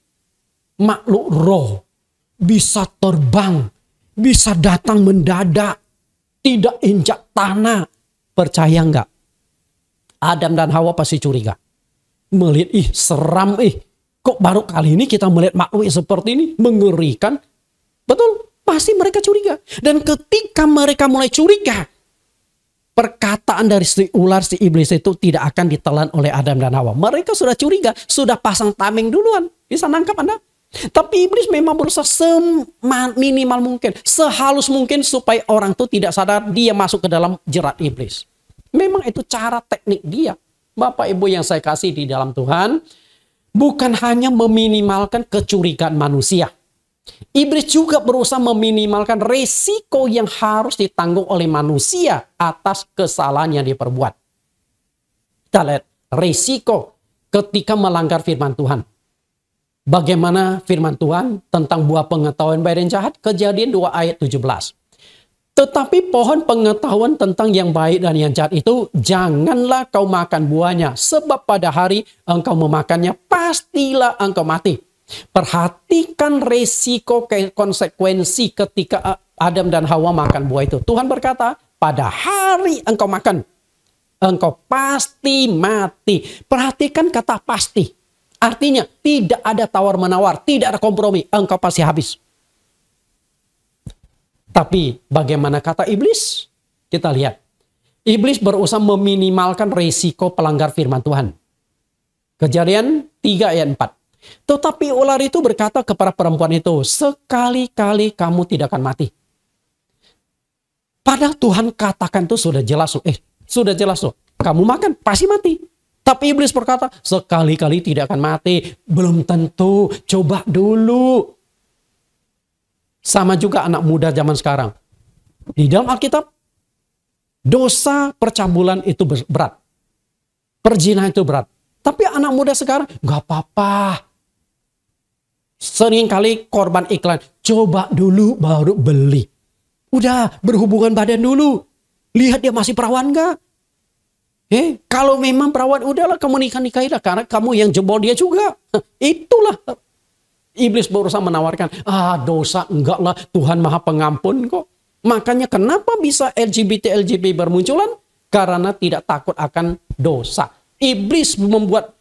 makhluk roh, bisa terbang, bisa datang mendadak, tidak injak tanah. Percaya nggak? Adam dan Hawa pasti curiga. Melihat, seram, kok baru kali ini kita melihat makhluk seperti ini, mengerikan. Betul, pasti mereka curiga. Dan ketika mereka mulai curiga, perkataan dari si ular, si iblis itu tidak akan ditelan oleh Adam dan Hawa. Mereka sudah curiga, sudah pasang tameng duluan. Bisa nangkap Anda? Tapi iblis memang berusaha seminimal mungkin, sehalus mungkin supaya orang itu tidak sadar dia masuk ke dalam jerat iblis. Memang itu cara teknik dia. Bapak Ibu yang saya kasih di dalam Tuhan, bukan hanya meminimalkan kecurigaan manusia. Iblis juga berusaha meminimalkan resiko yang harus ditanggung oleh manusia atas kesalahan yang diperbuat. Kita lihat resiko ketika melanggar firman Tuhan. Bagaimana firman Tuhan tentang buah pengetahuan baik dan jahat? Kejadian 2 ayat 17. Tetapi pohon pengetahuan tentang yang baik dan yang jahat itu janganlah kau makan buahnya, sebab pada hari engkau memakannya pastilah engkau mati. Perhatikan resiko konsekuensi ketika Adam dan Hawa makan buah itu. Tuhan berkata, pada hari engkau makan, engkau pasti mati. Perhatikan kata pasti. Artinya tidak ada tawar-menawar, tidak ada kompromi, engkau pasti habis. Tapi bagaimana kata iblis? Kita lihat. Iblis berusaha meminimalkan resiko pelanggar firman Tuhan. Kejadian 3 ayat 4. Tetapi ular itu berkata kepada perempuan itu, sekali-kali kamu tidak akan mati. Padahal Tuhan katakan itu sudah jelas loh. Sudah jelas loh. Kamu makan, pasti mati. Tapi iblis berkata, sekali-kali tidak akan mati. Belum tentu, coba dulu. Sama juga anak muda zaman sekarang. Di dalam Alkitab, dosa percabulan itu berat. Perzinahan itu berat. Tapi anak muda sekarang, gak apa-apa. Seringkali korban iklan, coba dulu baru beli. Udah, berhubungan badan dulu. Lihat dia masih perawan gak? Kalau memang perawan, udahlah kamu nikahilah. Karena kamu yang jebol dia juga. Itulah. Iblis berusaha menawarkan, dosa enggak lah, Tuhan Maha Pengampun kok. Makanya kenapa bisa LGBT bermunculan? Karena tidak takut akan dosa. Iblis membuat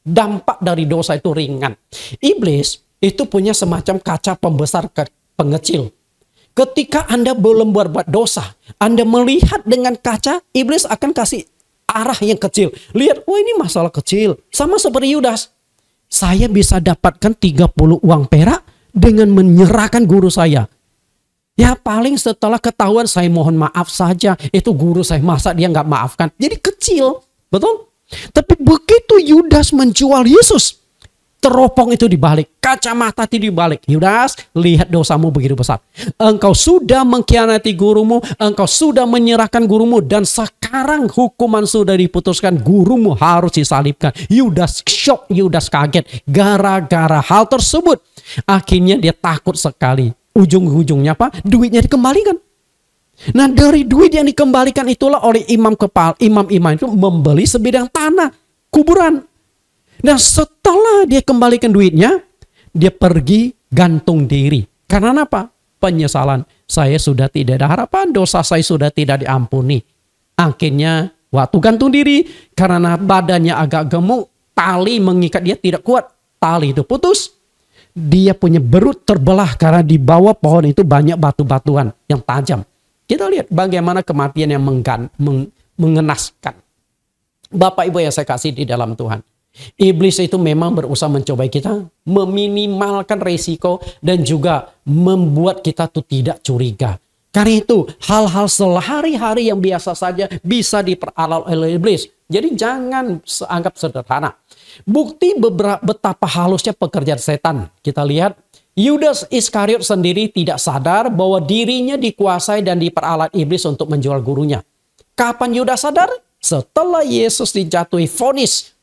dampak dari dosa itu ringan. Iblis itu punya semacam kaca pembesar pengecil. Ketika Anda belum berbuat dosa, Anda melihat dengan kaca, iblis akan kasih arah yang kecil. Lihat, ini masalah kecil. Sama seperti Yudas. Saya bisa dapatkan 30 uang perak dengan menyerahkan guru saya. Ya paling setelah ketahuan saya mohon maaf saja. Itu guru saya, masa dia nggak maafkan. Jadi kecil, betul? Tapi begitu Yudas menjual Yesus, teropong itu dibalik, kacamata itu dibalik. Yudas, lihat dosamu begitu besar. Engkau sudah mengkhianati gurumu, engkau sudah menyerahkan gurumu, dan sekarang hukuman sudah diputuskan, gurumu harus disalibkan. Yudas shock, Yudas kaget. Gara-gara hal tersebut, akhirnya dia takut sekali. Ujung-ujungnya apa? Duitnya dikembalikan. Nah dari duit yang dikembalikan itulah oleh imam itu membeli sebidang tanah, kuburan. Nah setelah dia kembalikan duitnya, dia pergi gantung diri. Karena apa? Penyesalan. Saya sudah tidak ada harapan, dosa saya sudah tidak diampuni. Akhirnya waktu gantung diri, karena badannya agak gemuk, tali mengikat dia tidak kuat. Tali itu putus. Dia punya berut terbelah karena di bawah pohon itu banyak batu-batuan yang tajam. Kita lihat bagaimana kematian yang mengenaskan. Bapak Ibu yang saya kasih di dalam Tuhan. Iblis itu memang berusaha mencobai kita, meminimalkan resiko dan juga membuat kita tuh tidak curiga. Karena itu hal-hal sehari-hari yang biasa saja bisa diperalat oleh iblis. Jadi jangan anggap sederhana. Bukti betapa halusnya pekerjaan setan. Kita lihat Yudas Iskariot sendiri tidak sadar bahwa dirinya dikuasai dan diperalat iblis untuk menjual gurunya. Kapan Yudas sadar? Setelah Yesus dijatuhi vonis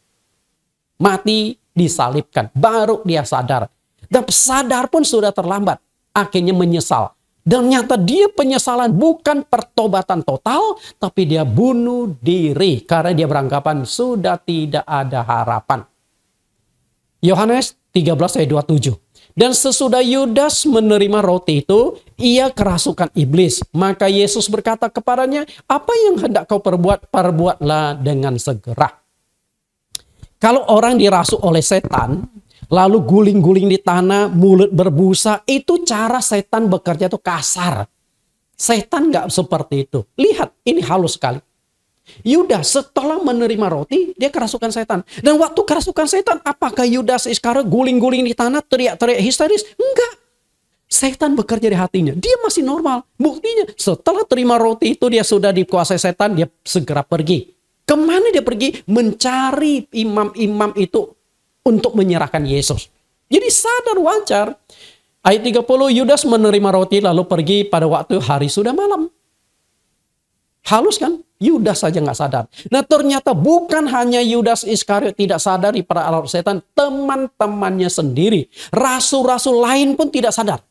mati, disalibkan. Baru dia sadar. Dan sadar pun sudah terlambat. Akhirnya menyesal. Dan nyata dia penyesalan bukan pertobatan total, tapi dia bunuh diri. Karena dia beranggapan sudah tidak ada harapan. Yohanes 13 ayat 27. Dan sesudah Yudas menerima roti itu, ia kerasukan iblis. Maka Yesus berkata kepadanya, apa yang hendak kau perbuat, perbuatlah dengan segera. Kalau orang dirasuk oleh setan, lalu guling-guling di tanah, mulut berbusa, itu cara setan bekerja itu kasar. Setan nggak seperti itu. Lihat, ini halus sekali. Yudas setelah menerima roti, dia kerasukan setan. Dan waktu kerasukan setan, apakah Yudas Iskariot guling-guling di tanah, teriak-teriak histeris? Enggak. Setan bekerja di hatinya. Dia masih normal. Buktinya, setelah terima roti itu, dia sudah dikuasai setan, dia segera pergi. Kemana dia pergi? Mencari imam-imam itu untuk menyerahkan Yesus. Jadi sadar wajar. Ayat 30, Yudas menerima roti lalu pergi pada waktu hari sudah malam. Halus kan? Yudas saja nggak sadar. Nah ternyata bukan hanya Yudas Iskariot tidak sadar di peralat setan. Teman-temannya sendiri. Rasul-rasul lain pun tidak sadar.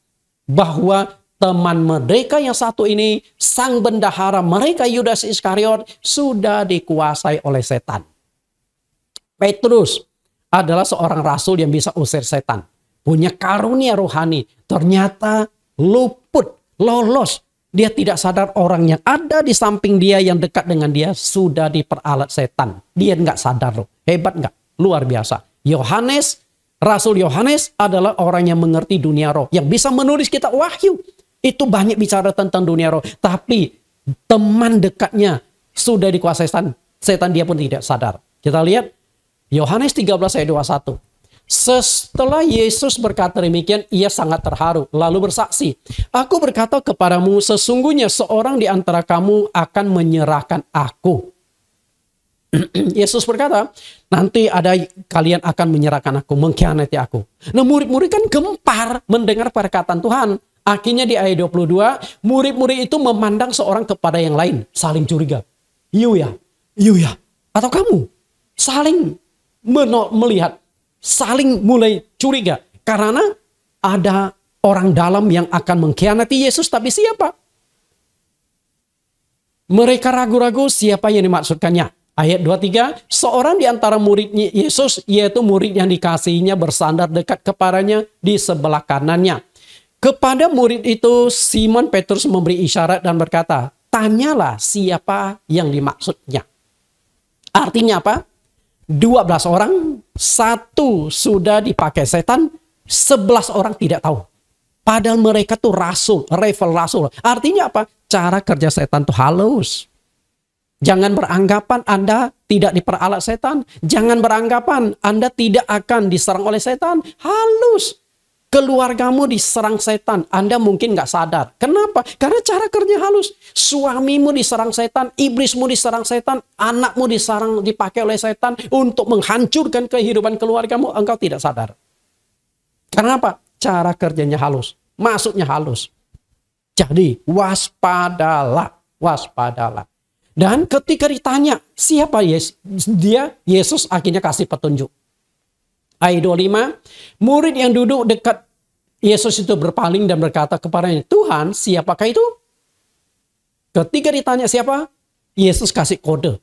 Bahwa teman mereka yang satu ini, sang bendahara mereka Yudas Iskariot sudah dikuasai oleh setan. Petrus adalah seorang rasul yang bisa usir setan. Punya karunia rohani. Ternyata luput, lolos. Dia tidak sadar orang yang ada di samping dia, yang dekat dengan dia, sudah diperalat setan. Dia nggak sadar loh. Hebat nggak? Luar biasa. Yohanes, Rasul Yohanes adalah orang yang mengerti dunia roh. Yang bisa menulis kitab Wahyu. Itu banyak bicara tentang dunia roh. Tapi teman dekatnya, sudah dikuasai setan, dia pun tidak sadar. Kita lihat Yohanes 13 ayat 21. Setelah Yesus berkata demikian, ia sangat terharu, lalu bersaksi, "Aku berkata kepadamu, sesungguhnya seorang di antara kamu akan menyerahkan aku." Yesus berkata, nanti ada kalian akan menyerahkan aku, mengkhianati aku. Nah, murid-murid kan gempar mendengar perkataan Tuhan. Akhirnya di ayat 22, murid-murid itu memandang seorang kepada yang lain, saling curiga. You ya, atau kamu? Saling melihat, saling mulai curiga. Karena ada orang dalam yang akan mengkhianati Yesus, tapi siapa? Mereka ragu-ragu siapa yang dimaksudkannya. Ayat 23, seorang di antara muridnya Yesus, yaitu murid yang dikasihinya, bersandar dekat kepadanya di sebelah kanannya. Kepada murid itu, Simon Petrus memberi isyarat dan berkata, "Tanyalah siapa yang dimaksudnya." Artinya apa? 12 orang, 1 sudah dipakai setan, 11 orang tidak tahu. Padahal mereka tuh rasul, rasul. Artinya apa? Cara kerja setan tuh halus. Jangan beranggapan Anda tidak diperalat setan. Jangan beranggapan Anda tidak akan diserang oleh setan. Halus. Keluargamu diserang setan. Anda mungkin nggak sadar. Kenapa? Karena cara kerja halus. Suamimu diserang setan. Iblismu diserang setan. Anakmu dipakai oleh setan untuk menghancurkan kehidupan keluargamu. Engkau tidak sadar. Karena apa? Cara kerjanya halus. Maksudnya halus. Jadi waspadalah. Waspadalah. Dan ketika ditanya siapa dia, Yesus akhirnya kasih petunjuk. Ayat 25, murid yang duduk dekat Yesus itu berpaling dan berkata kepadanya, "Tuhan, siapakah itu?" Ketika ditanya siapa, Yesus kasih kode.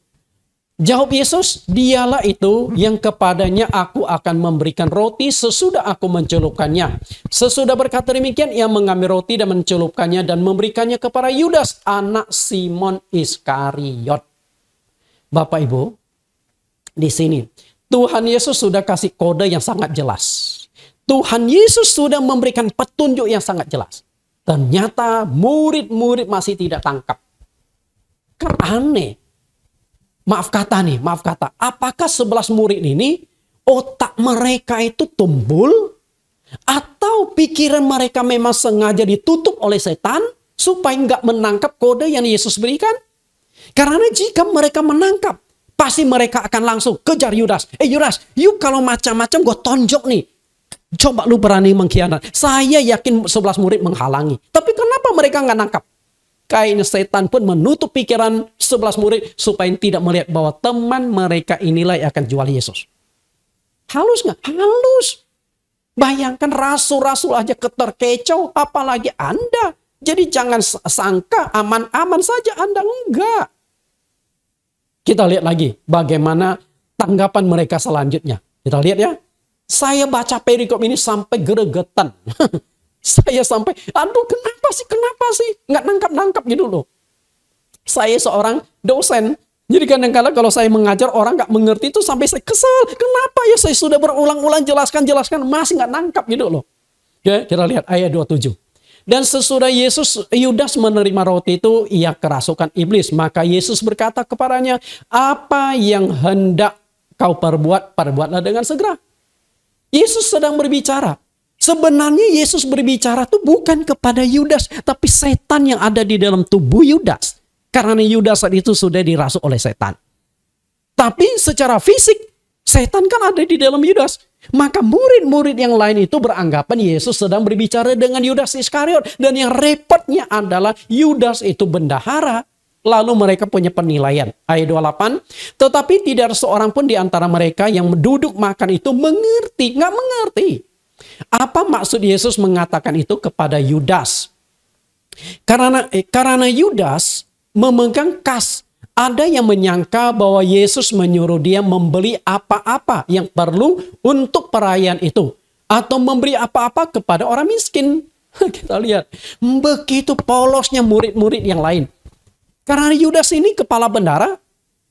Jawab Yesus, "Dialah itu yang kepadanya aku akan memberikan roti sesudah aku mencelupkannya." Sesudah berkata demikian, ia mengambil roti dan mencelupkannya dan memberikannya kepada Yudas, anak Simon Iskariot. Bapak Ibu, di sini Tuhan Yesus sudah kasih kode yang sangat jelas. Tuhan Yesus sudah memberikan petunjuk yang sangat jelas. Ternyata murid-murid masih tidak tangkap. Kan aneh. Maaf kata. Apakah 11 murid ini otak mereka itu tumbul? Atau pikiran mereka memang sengaja ditutup oleh setan supaya nggak menangkap kode yang Yesus berikan? Karena jika mereka menangkap, pasti mereka akan langsung kejar Yudas. Yudas, yuk kalau macam-macam gue tonjok nih. Coba lu berani mengkhianat. Saya yakin 11 murid menghalangi. Tapi kenapa mereka nggak nangkap? Kayaknya setan pun menutup pikiran 11 murid supaya tidak melihat bahwa teman mereka inilah yang akan jual Yesus. Halus nggak? Halus. Bayangkan rasul-rasul aja keterkecoh, apalagi Anda. Jadi jangan sangka aman-aman saja Anda. Enggak. Kita lihat lagi bagaimana tanggapan mereka selanjutnya. Kita lihat ya. Saya baca perikop ini sampai geregetan. Saya sampai, aduh kenapa sih? Nggak nangkap gitu loh. Saya seorang dosen. Jadi kadang-kadang kalau saya mengajar orang nggak mengerti itu sampai saya kesal. Kenapa ya saya sudah berulang-ulang jelaskan masih nggak nangkap gitu loh. Ya, kita lihat ayat 27. Dan sesudah Yudas menerima roti itu, ia kerasukan iblis. Maka Yesus berkata kepadanya, "Apa yang hendak kau perbuat, perbuatlah dengan segera." Yesus sedang berbicara. Sebenarnya Yesus berbicara itu bukan kepada Yudas, tapi setan yang ada di dalam tubuh Yudas. Karena Yudas saat itu sudah dirasuk oleh setan. Tapi secara fisik, setan kan ada di dalam Yudas. Maka murid-murid yang lain itu beranggapan Yesus sedang berbicara dengan Yudas Iskariot. Dan yang repotnya adalah Yudas itu bendahara. Lalu mereka punya penilaian. Ayat 28. Tetapi tidak ada seorang pun di antara mereka yang duduk makan itu mengerti. Nggak mengerti. Apa maksud Yesus mengatakan itu kepada Yudas? Karena Yudas memegang kas. Ada yang menyangka bahwa Yesus menyuruh dia membeli apa-apa yang perlu untuk perayaan itu. Atau memberi apa-apa kepada orang miskin. Kita lihat. Begitu polosnya murid-murid yang lain. Karena Yudas ini kepala bendara.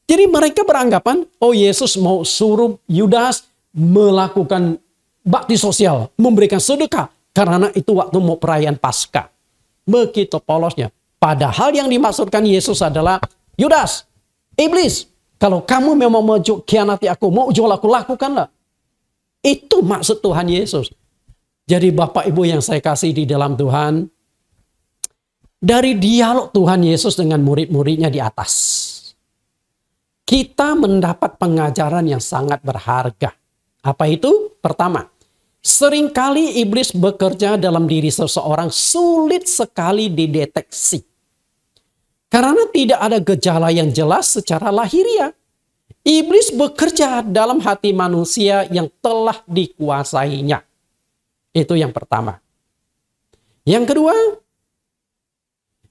Jadi mereka beranggapan, oh Yesus mau suruh Yudas melakukan bakti sosial. Memberikan sedekah. Karena itu waktu mau perayaan Paskah. Begitu polosnya. Padahal yang dimaksudkan Yesus adalah, Yudas, Iblis, kalau kamu memang mau khianati aku, mau jual aku, lakukanlah. Itu maksud Tuhan Yesus. Jadi Bapak Ibu yang saya kasih di dalam Tuhan, dari dialog Tuhan Yesus dengan murid-muridnya di atas, kita mendapat pengajaran yang sangat berharga. Apa itu? Pertama, seringkali iblis bekerja dalam diri seseorang sulit sekali dideteksi. Karena tidak ada gejala yang jelas secara lahiriah. Iblis bekerja dalam hati manusia yang telah dikuasainya. Itu yang pertama. Yang kedua,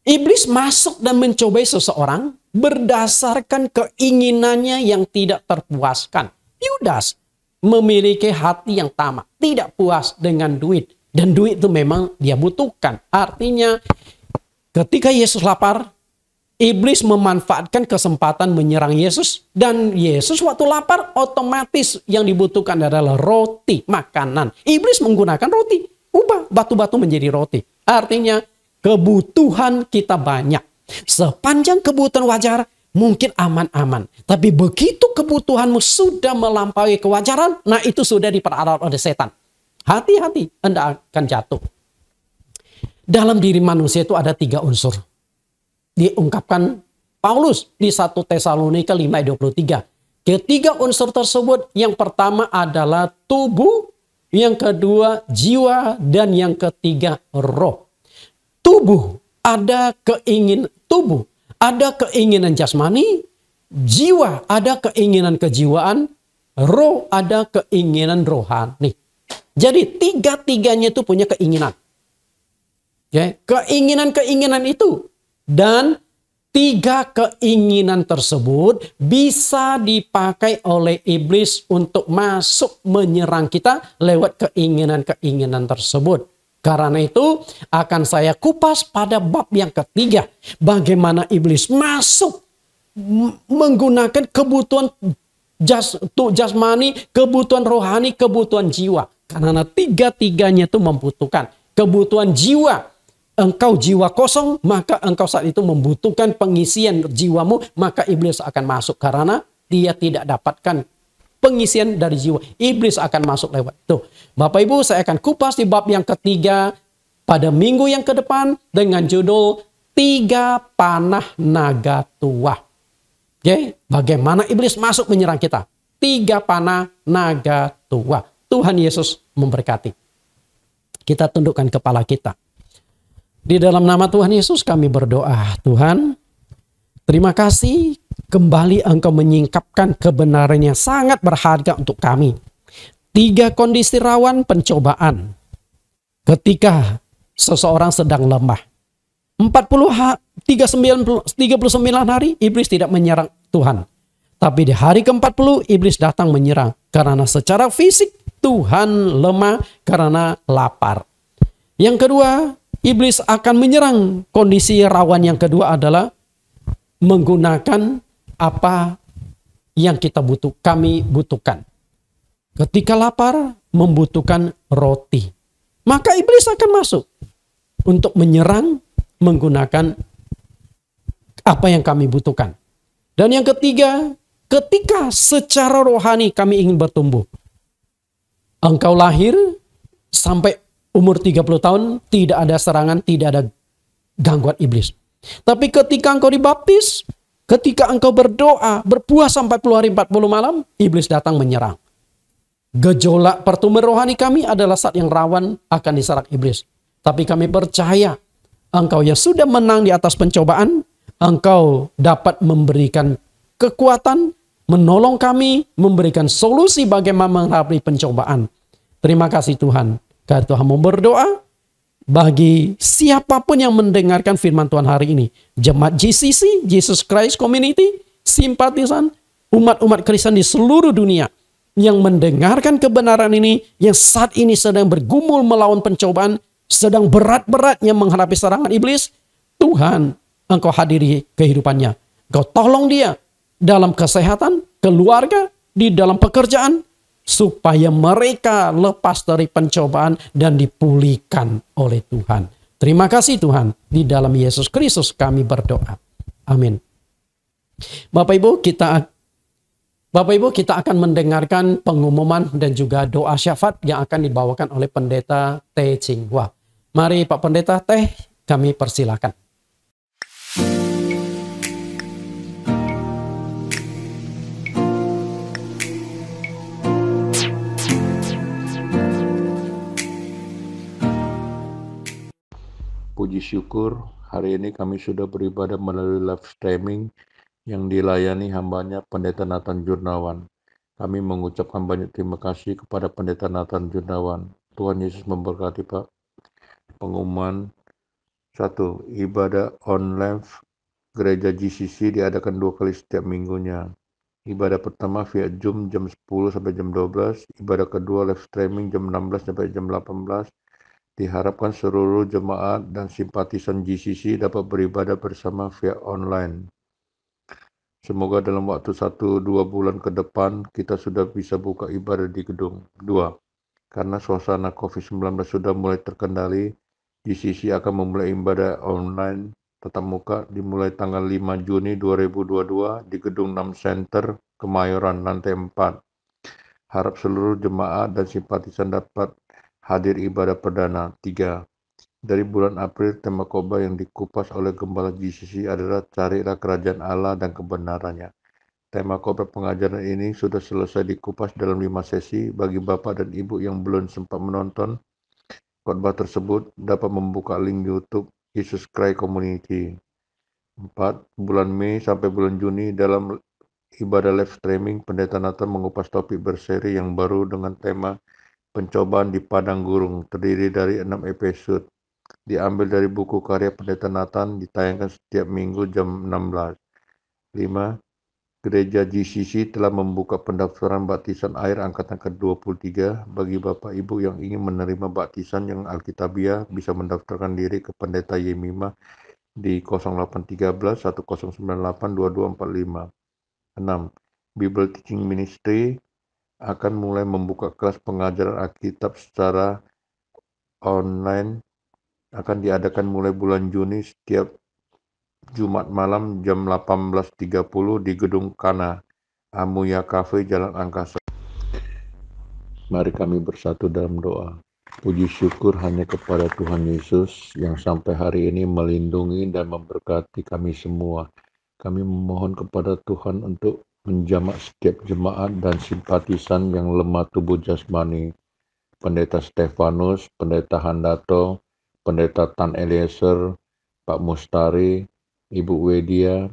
iblis masuk dan mencobai seseorang berdasarkan keinginannya yang tidak terpuaskan. Yudas memiliki hati yang tamak, tidak puas dengan duit. Dan duit itu memang dia butuhkan. Artinya ketika Yesus lapar, iblis memanfaatkan kesempatan menyerang Yesus. Dan Yesus waktu lapar otomatis yang dibutuhkan adalah roti, makanan. Iblis menggunakan roti, ubah batu-batu menjadi roti. Artinya kebutuhan kita banyak. Sepanjang kebutuhan wajar, mungkin aman-aman. Tapi begitu kebutuhanmu sudah melampaui kewajaran, nah itu sudah diperalat oleh setan. Hati-hati, Anda akan jatuh. Dalam diri manusia itu ada 3 unsur. Diungkapkan Paulus di 1 Tesalonika 5:23. Ketiga unsur tersebut, yang pertama adalah tubuh, yang kedua jiwa, dan yang ketiga roh. Tubuh ada keinginan jasmani, jiwa ada keinginan kejiwaan, roh ada keinginan rohani. Jadi 3-tiganya itu punya keinginan. Keinginan-keinginan itu. Dan 3 keinginan tersebut bisa dipakai oleh iblis untuk masuk menyerang kita lewat keinginan-keinginan tersebut. Karena itu akan saya kupas pada bab yang ketiga. Bagaimana iblis masuk menggunakan kebutuhan jasmani, kebutuhan rohani, kebutuhan jiwa. Karena 3-tiganya itu membutuhkan. Kebutuhan jiwa. Engkau jiwa kosong, maka engkau saat itu membutuhkan pengisian jiwamu, maka iblis akan masuk. Karena dia tidak dapatkan pengisian dari jiwa. Iblis akan masuk lewat itu. Bapak Ibu, saya akan kupas di bab yang ketiga pada minggu yang ke depan dengan judul 3 panah naga tua. Bagaimana iblis masuk menyerang kita? 3 panah naga tua. Tuhan Yesus memberkati. Kita tundukkan kepala kita. Di dalam nama Tuhan Yesus kami berdoa. Tuhan, terima kasih kembali Engkau menyingkapkan kebenaran yang sangat berharga untuk kami. 3 kondisi rawan pencobaan ketika seseorang sedang lemah. 39 hari iblis tidak menyerang Tuhan. Tapi di hari ke-40 iblis datang menyerang. Karena secara fisik Tuhan lemah karena lapar. Yang kedua, iblis akan menyerang. Kondisi rawan yang kedua adalah menggunakan apa yang kami butuhkan. Ketika lapar, membutuhkan roti. Maka iblis akan masuk untuk menyerang menggunakan apa yang kami butuhkan. Dan yang ketiga, ketika secara rohani kami ingin bertumbuh. Engkau lahir sampai umur 30 tahun, tidak ada serangan, tidak ada gangguan iblis. Tapi ketika engkau dibaptis, ketika engkau berdoa, berpuasa 40 hari 40 malam, iblis datang menyerang. Gejolak pertumbuhan rohani kami adalah saat yang rawan akan diserang iblis. Tapi kami percaya, engkau yang sudah menang di atas pencobaan, engkau dapat memberikan kekuatan, menolong kami, memberikan solusi bagaimana menghadapi pencobaan. Terima kasih Tuhan. Karena Tuhan mau berdoa bagi siapapun yang mendengarkan firman Tuhan hari ini. Jemaat GCC, Jesus Christ Community, simpatisan, umat-umat Kristen di seluruh dunia yang mendengarkan kebenaran ini, yang saat ini sedang bergumul melawan pencobaan, sedang berat-beratnya menghadapi serangan iblis. Tuhan, Engkau hadiri kehidupannya. Engkau tolong dia dalam kesehatan, keluarga, di dalam pekerjaan, supaya mereka lepas dari pencobaan dan dipulihkan oleh Tuhan. Terima kasih Tuhan. Di dalam Yesus Kristus kami berdoa. Amin. Bapak Ibu, kita akan mendengarkan pengumuman dan juga doa syafaat yang akan dibawakan oleh Pendeta Teh Ching Hua. Mari Pak Pendeta Teh, kami persilakan. Puji syukur, hari ini kami sudah beribadah melalui live streaming yang dilayani hambanya Pendeta Nathan Jurnawan. Kami mengucapkan banyak terima kasih kepada Pendeta Nathan Jurnawan. Tuhan Yesus memberkati Pak. Pengumuman 1. Ibadah online Gereja GCC diadakan 2 kali setiap minggunya. Ibadah pertama via Zoom jam 10 sampai jam 12. Ibadah kedua live streaming jam 16 sampai jam 18. Diharapkan seluruh jemaat dan simpatisan GCC dapat beribadah bersama via online. Semoga dalam waktu 1-2 bulan ke depan kita sudah bisa buka ibadah di gedung. 2. Karena suasana COVID-19 sudah mulai terkendali, GCC akan memulai ibadah online tatap muka dimulai tanggal 5 Juni 2022 di Gedung 6 Center, Kemayoran, lantai 4. Harap seluruh jemaat dan simpatisan dapat hadir ibadah perdana. 3. Dari bulan April, tema khotbah yang dikupas oleh Gembala GCC adalah Carilah Kerajaan Allah dan Kebenarannya. Tema khotbah pengajaran ini sudah selesai dikupas dalam 5 sesi. Bagi Bapak dan Ibu yang belum sempat menonton khotbah tersebut, dapat membuka link YouTube Jesus Christ Community. 4. Bulan Mei sampai bulan Juni dalam ibadah live streaming, Pendeta Nathan mengupas topik berseri yang baru dengan tema Pencobaan di Padang Gurun, terdiri dari 6 episode. Diambil dari buku karya Pendeta Nathan, ditayangkan setiap minggu jam 16. 5. Gereja GCC telah membuka pendaftaran baptisan air angkatan ke-23. Bagi Bapak Ibu yang ingin menerima baptisan yang Alkitabiah, bisa mendaftarkan diri ke Pendeta Yemima di 0813 1098 2245. 6. Bible Teaching Ministry akan mulai membuka kelas pengajaran Alkitab secara online, akan diadakan mulai bulan Juni setiap Jumat malam jam 18.30 di Gedung Kana, Amuya Cafe, Jalan Angkasa. Mari kami bersatu dalam doa. Puji syukur hanya kepada Tuhan Yesus yang sampai hari ini melindungi dan memberkati kami semua. Kami memohon kepada Tuhan untuk menjamak setiap jemaat dan simpatisan yang lemah tubuh jasmani. Pendeta Stefanus, Pendeta Handato, Pendeta Tan Eliezer, Pak Mustari, Ibu Wedia,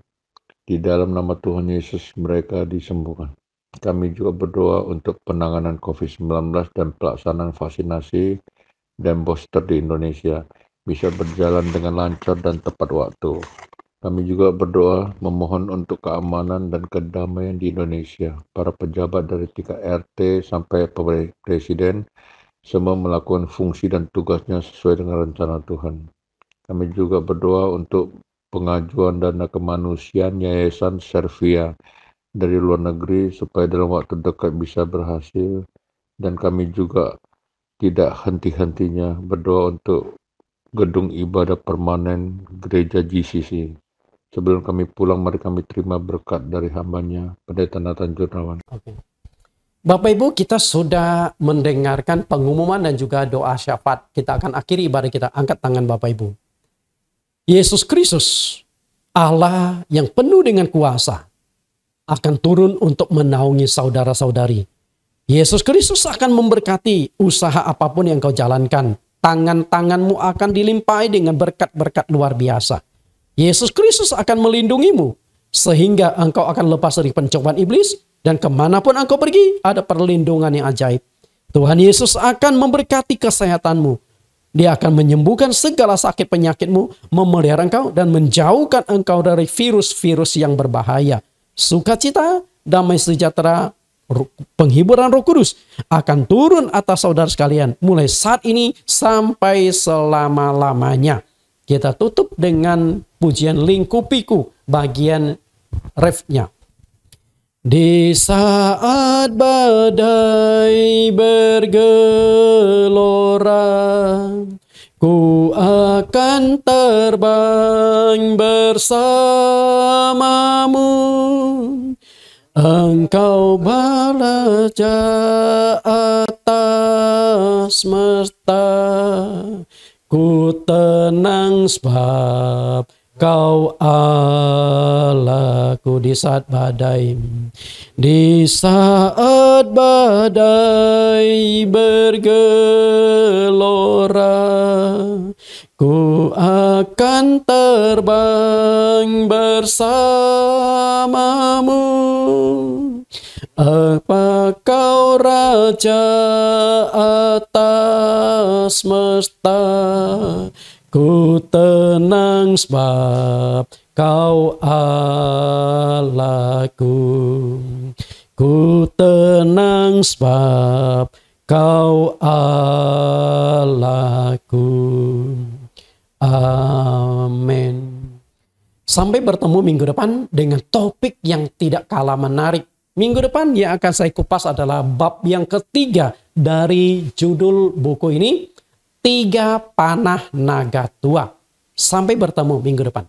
di dalam nama Tuhan Yesus mereka disembuhkan. Kami juga berdoa untuk penanganan COVID-19 dan pelaksanaan vaksinasi dan booster di Indonesia bisa berjalan dengan lancar dan tepat waktu. Kami juga berdoa memohon untuk keamanan dan kedamaian di Indonesia. Para pejabat dari tingkat RT sampai Presiden semua melakukan fungsi dan tugasnya sesuai dengan rencana Tuhan. Kami juga berdoa untuk pengajuan dana kemanusiaan Yayasan Servia dari luar negeri supaya dalam waktu dekat bisa berhasil. Dan kami juga tidak henti-hentinya berdoa untuk gedung ibadah permanen Gereja GCC. Sebelum kami pulang, mari kami terima berkat dari hambanya, Pendeta Nathan Jurnawan. Bapak Ibu, kita sudah mendengarkan pengumuman dan juga doa syafaat. Kita akan akhiri ibadah kita. Angkat tangan Bapak Ibu. Yesus Kristus, Allah yang penuh dengan kuasa, akan turun untuk menaungi saudara-saudari. Yesus Kristus akan memberkati usaha apapun yang kau jalankan. Tangan-tanganmu akan dilimpahi dengan berkat-berkat luar biasa. Yesus Kristus akan melindungimu sehingga engkau akan lepas dari pencobaan iblis, dan kemanapun engkau pergi ada perlindungan yang ajaib. Tuhan Yesus akan memberkati kesehatanmu. Dia akan menyembuhkan segala sakit penyakitmu, memelihara engkau dan menjauhkan engkau dari virus-virus yang berbahaya. Sukacita, damai sejahtera, penghiburan Roh Kudus akan turun atas saudara sekalian mulai saat ini sampai selama-lamanya. Kita tutup dengan pujian Lingkupiku bagian refnya. Di saat badai bergelora, ku akan akan terbang bersamamu. Engkau balaja atas semesta, ku tenang sebab Kau Allahku. Di saat badai, di saat badai bergelora, ku akan terbang bersamamu. Apa Kau Raja atas semesta, ku tenang sebab Kau Allahku. Ku tenang sebab Kau Allahku. Amin. Sampai bertemu minggu depan dengan topik yang tidak kalah menarik. Minggu depan yang akan saya kupas adalah bab yang ketiga dari judul buku ini, 3 Panah Naga Tua. Sampai bertemu minggu depan.